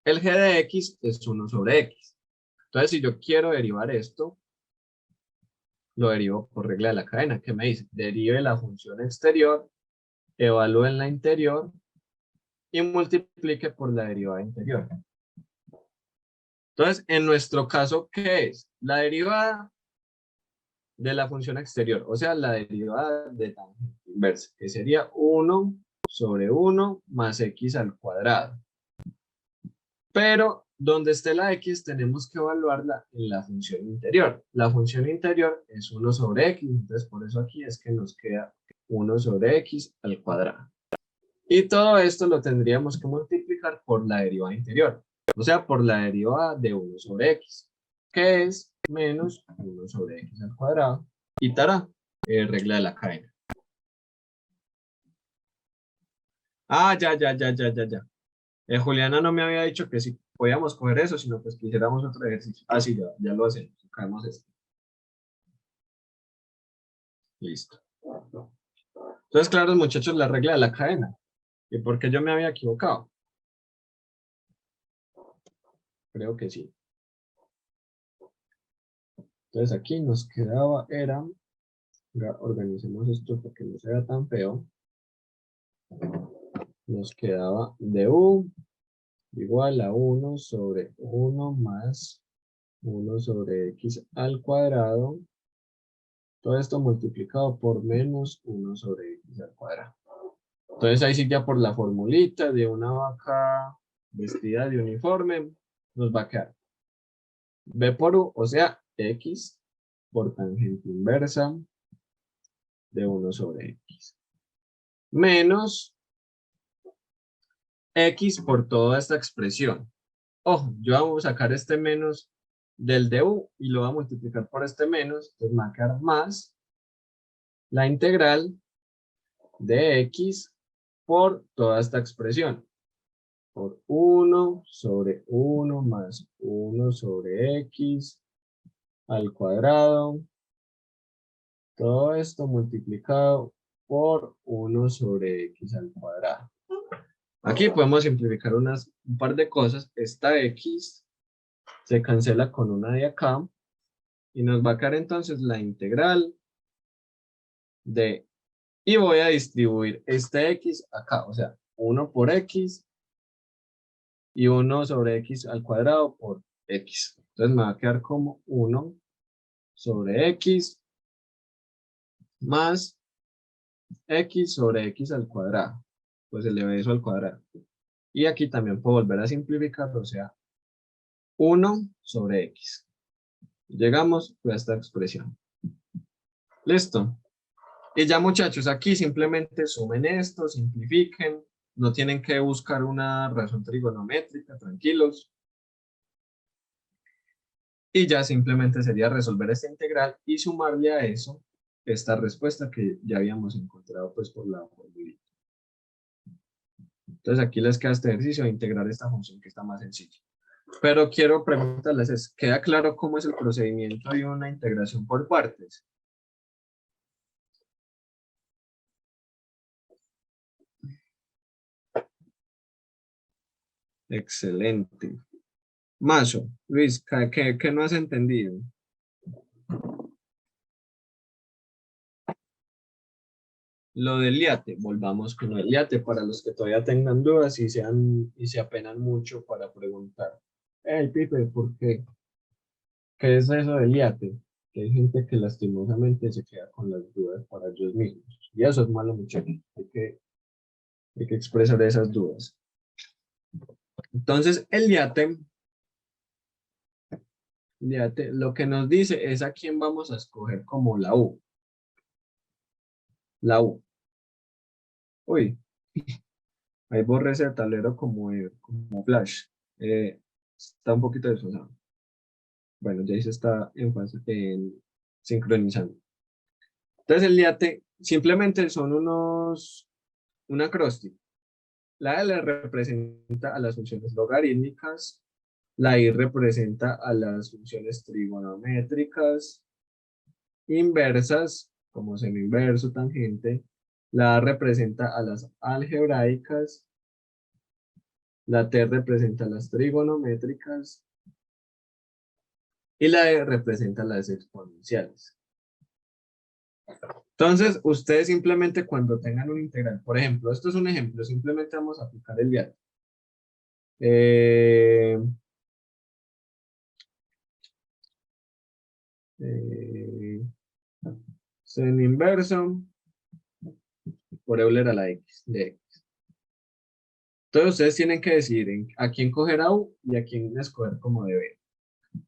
El g de x es 1 sobre x. Entonces, si yo quiero derivar esto, lo derivo por regla de la cadena. ¿Qué me dice? Derive la función exterior, evalúe en la interior y multiplique por la derivada interior. Entonces, en nuestro caso, ¿qué es? La derivada de la función exterior, o sea, la derivada de tangente inversa, que sería 1 sobre 1 más x al cuadrado. Pero donde esté la x tenemos que evaluarla en la función interior. La función interior es 1 sobre x, entonces por eso aquí es que nos queda 1 sobre x al cuadrado. Y todo esto lo tendríamos que multiplicar por la derivada interior, o sea, por la derivada de 1 sobre x, que es menos 1 sobre x al cuadrado, y tará, regla de la cadena. Ah, ya. Juliana no me había dicho que si podíamos coger eso, sino pues que hiciéramos otro ejercicio. Ah, sí, ya lo hacemos. Cogemos esto. Listo. Entonces, claro, muchachos, la regla de la cadena. ¿Y por qué yo me había equivocado? Creo que sí. Entonces aquí nos quedaba, organicemos esto para que no sea tan feo. Nos quedaba du igual a 1 sobre 1 más 1 sobre x al cuadrado. Todo esto multiplicado por menos 1 sobre x al cuadrado. Entonces ahí sí ya por la formulita de una vaca vestida de uniforme, nos va a quedar b por u, o sea, x por tangente inversa de 1 sobre x. Menos x por toda esta expresión. Ojo, yo voy a sacar este menos del du y lo voy a multiplicar por este menos, entonces me va a quedar más la integral de x por toda esta expresión. Por 1 sobre 1 más 1 sobre x al cuadrado. Todo esto multiplicado por 1 sobre x al cuadrado. Aquí podemos simplificar un par de cosas. Esta x se cancela con una de acá. Y nos va a quedar entonces la integral de... Y voy a distribuir este x acá. O sea, 1 por x y 1 sobre x al cuadrado por x. Entonces me va a quedar como 1 sobre x más x sobre x al cuadrado. Pues eleve eso al cuadrado. Y aquí también puedo volver a simplificar, o sea, 1 sobre x. Llegamos a esta expresión. Listo. Y ya muchachos, aquí simplemente sumen esto, simplifiquen. No tienen que buscar una razón trigonométrica, tranquilos. Y ya simplemente sería resolver esta integral y sumarle a eso esta respuesta que ya habíamos encontrado pues por la formulita. Entonces aquí les queda este ejercicio de integrar esta función que está más sencilla. Pero quiero preguntarles, ¿queda claro cómo es el procedimiento de una integración por partes? Excelente. Mazo, Luis, ¿qué no has entendido? Lo del IATE, volvamos con lo del IATE para los que todavía tengan dudas y se apenan mucho para preguntar. Hey, Pipe, ¿por qué? ¿Qué es eso del IATE? Que hay gente que lastimosamente se queda con las dudas para ellos mismos. Y eso es malo, muchachos. Hay que expresar esas dudas. Entonces, el IATE, lo que nos dice es a quién vamos a escoger como la U. La U. Uy, ahí borré ese tablero como flash. Está un poquito desfasado. Bueno, ya se está sincronizando. Entonces el IATE simplemente son un acróstico. La L representa a las funciones logarítmicas, la I representa a las funciones trigonométricas, inversas, como seno inverso, tangente, la A representa a las algebraicas, la T representa a las trigonométricas y la E representa a las exponenciales. Entonces, ustedes simplemente cuando tengan un integral, por ejemplo, esto es un ejemplo, simplemente vamos a aplicar el IATE. Seno inverso por Euler a la X de X. Entonces, ustedes tienen que decidir a quién coger a U y a quién escoger como deber.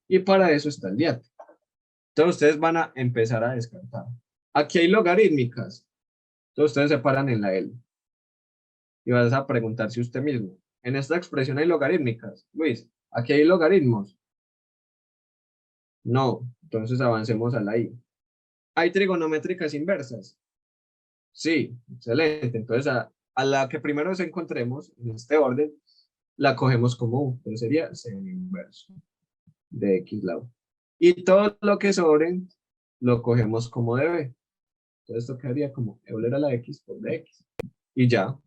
Y para eso está el IATE. Entonces, ustedes van a empezar a descartar. Aquí hay logarítmicas. Entonces, ustedes se paran en la L. Y vas a preguntarse usted mismo. En esta expresión hay logarítmicas. Luis, ¿aquí hay logaritmos? No. Entonces, avancemos a la I. ¿Hay trigonométricas inversas? Sí. Excelente. Entonces, a la que primero nos encontremos, en este orden, la cogemos como U. Entonces, sería seno inverso de X la U. Y todo lo que sobre lo cogemos como dB. Entonces esto quedaría como Euler a la X por dx. Y ya,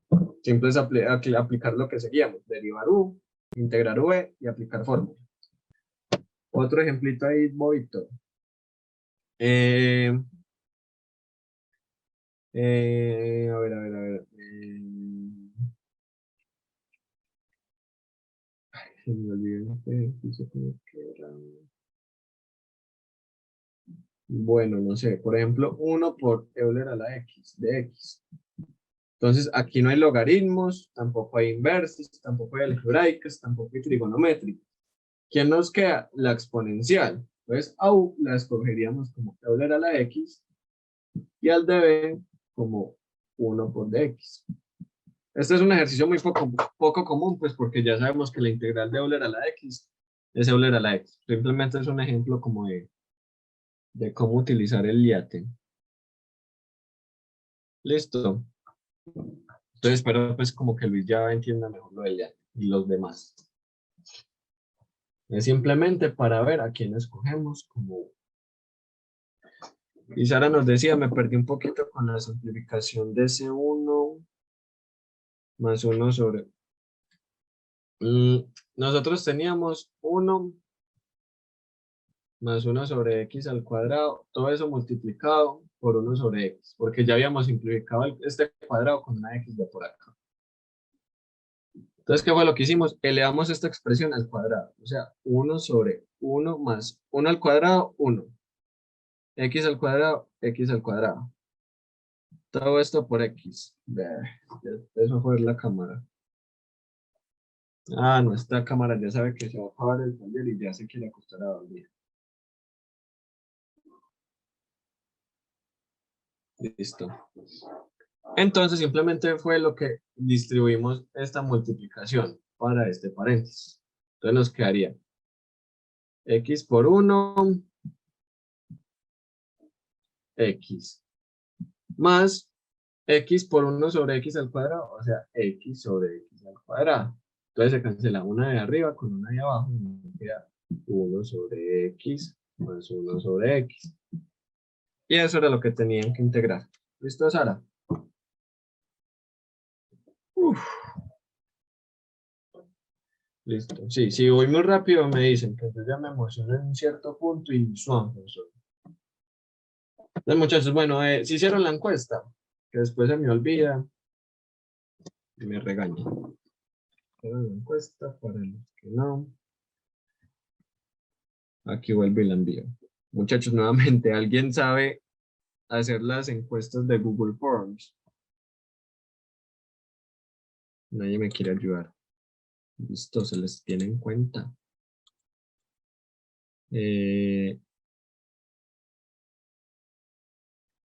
simple es aplicar lo que seguíamos. Derivar U, integrar V y aplicar fórmula. Otro ejemplito ahí, Víctor. Eh, a ver, a ver, a ver. Se me olvidó este ejercicio, ¿cómo que era? Bueno, no sé, por ejemplo, 1 por Euler a la X, de X. Entonces, aquí no hay logaritmos, tampoco hay inversos, tampoco hay algebraicas, tampoco hay trigonométricas. ¿Quién nos queda? La exponencial. Entonces, a U la escogeríamos como Euler a la X y al de B como 1 por dx. Este es un ejercicio muy poco común, pues porque ya sabemos que la integral de Euler a la X es Euler a la X. Simplemente es un ejemplo como de cómo utilizar el LIATE. Listo. Entonces espero pues como que Luis ya entienda mejor lo del LIATE y los demás. Es simplemente para ver a quién escogemos como... Y Sara nos decía, me perdí un poquito con la simplificación de ese 1 más 1 sobre... nosotros teníamos 1 más 1 sobre x al cuadrado, todo eso multiplicado por 1 sobre x, porque ya habíamos simplificado este cuadrado con una x de por acá. Entonces, ¿qué fue lo que hicimos? Elevamos esta expresión al cuadrado, o sea, 1 sobre 1 más 1 al cuadrado, 1. X al cuadrado, x al cuadrado. Todo esto por x. Eso fue la cámara. Ah, no, esta cámara ya sabe que se va a acabar el taller y ya se quiere acostar a dormir. Listo. Entonces simplemente fue lo que distribuimos esta multiplicación para este paréntesis. Entonces nos quedaría x por 1, x, más x por 1 sobre x al cuadrado, o sea, x sobre x al cuadrado. Entonces se cancela una de arriba con una de abajo y nos queda 1 sobre x más 1 sobre x. Y eso era lo que tenían que integrar. ¿Listo, Sara? Uf. Listo. Sí, si voy muy rápido me dicen que yo ya me emociono en un cierto punto y suan. Entonces, muchachos, bueno, si hicieron la encuesta, que después se me olvida y me regañan. Hicieron la encuesta para los que no. Aquí vuelvo y la envío. Muchachos, nuevamente, ¿alguien sabe hacer las encuestas de Google Forms? Nadie me quiere ayudar. Listo, se les tiene en cuenta.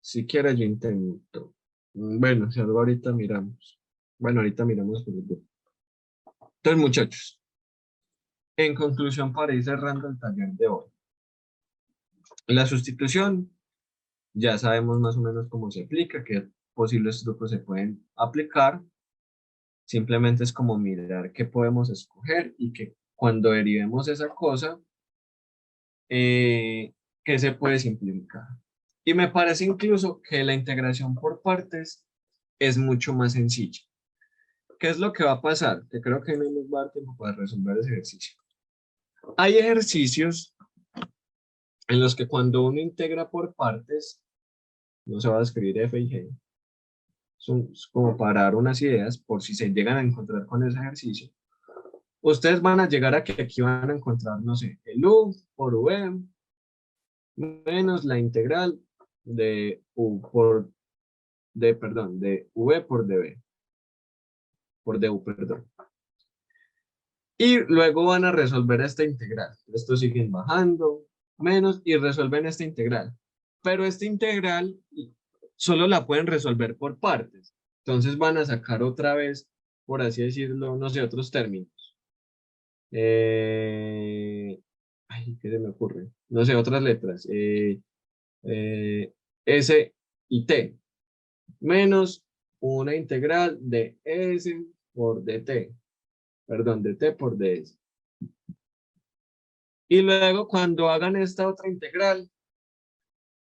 Si quiere yo intento. Bueno, si algo ahorita miramos. Bueno, ahorita miramos por el grupo. Entonces, muchachos, en conclusión, para ir cerrando el taller de hoy. La sustitución, ya sabemos más o menos cómo se aplica, qué posibles trucos se pueden aplicar. Simplemente es como mirar qué podemos escoger y que cuando derivemos esa cosa, qué se puede simplificar. Y me parece incluso que la integración por partes es mucho más sencilla. ¿Qué es lo que va a pasar? Que creo que no nos va a dar tiempo para resolver ese ejercicio. Hay ejercicios en los que cuando uno integra por partes, no se va a escribir F y G. Son como para dar unas ideas por si se llegan a encontrar con ese ejercicio. Ustedes van a llegar a que aquí van a encontrar, no sé, el U por V menos la integral de U por de V por dB. Por du, perdón. Y luego van a resolver esta integral. Estos siguen bajando, menos, y resuelven esta integral. Pero esta integral solo la pueden resolver por partes. Entonces van a sacar otra vez, por así decirlo, no sé, otros términos. ¿Qué se me ocurre? No sé, otras letras. S y T. Menos una integral de S por dt. Perdón, dt por ds. Y luego cuando hagan esta otra integral,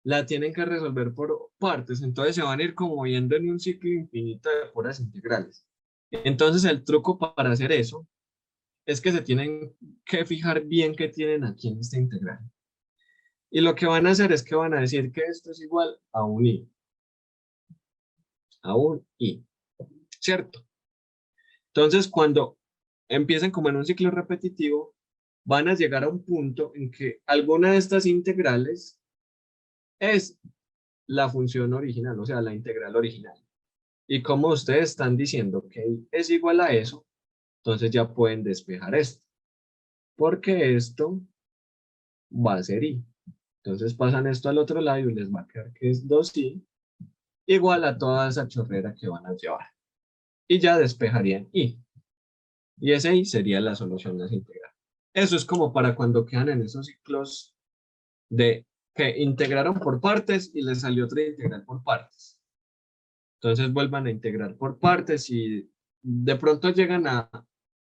la tienen que resolver por partes. Entonces se van a ir como viendo en un ciclo infinito de puras integrales. Entonces el truco para hacer eso es que se tienen que fijar bien qué tienen aquí en esta integral. Y lo que van a hacer es que van a decir que esto es igual a un i. A un i. ¿Cierto? Entonces, cuando empiecen como en un ciclo repetitivo, van a llegar a un punto en que alguna de estas integrales es la función original, o sea, la integral original. Y como ustedes están diciendo que i es igual a eso, entonces ya pueden despejar esto. Porque esto va a ser i. Entonces pasan esto al otro lado y les va a quedar que es 2i igual a toda esa chorrera que van a llevar. Y ya despejarían i. Y ese i sería la solución de esa integral. Eso es como para cuando quedan en esos ciclos de que integraron por partes y les salió otra integral por partes. Entonces vuelvan a integrar por partes y de pronto llegan a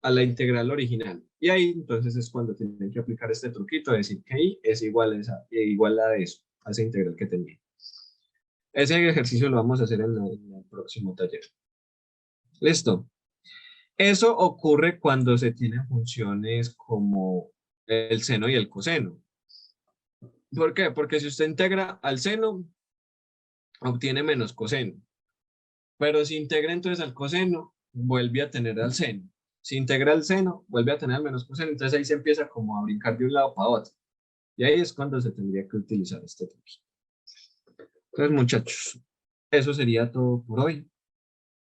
la integral original. Y ahí entonces es cuando tienen que aplicar este truquito de decir que i es igual a eso, a esa integral que tenía. Ese ejercicio lo vamos a hacer en el próximo taller. Listo. Eso ocurre cuando se tienen funciones como el seno y el coseno. ¿Por qué? Porque si usted integra al seno, obtiene menos coseno. Pero si integra entonces al coseno, vuelve a tener al seno. Si integra al seno, vuelve a tener al menos coseno. Entonces ahí se empieza como a brincar de un lado para otro. Y ahí es cuando se tendría que utilizar este truco. Entonces, muchachos, eso sería todo por hoy.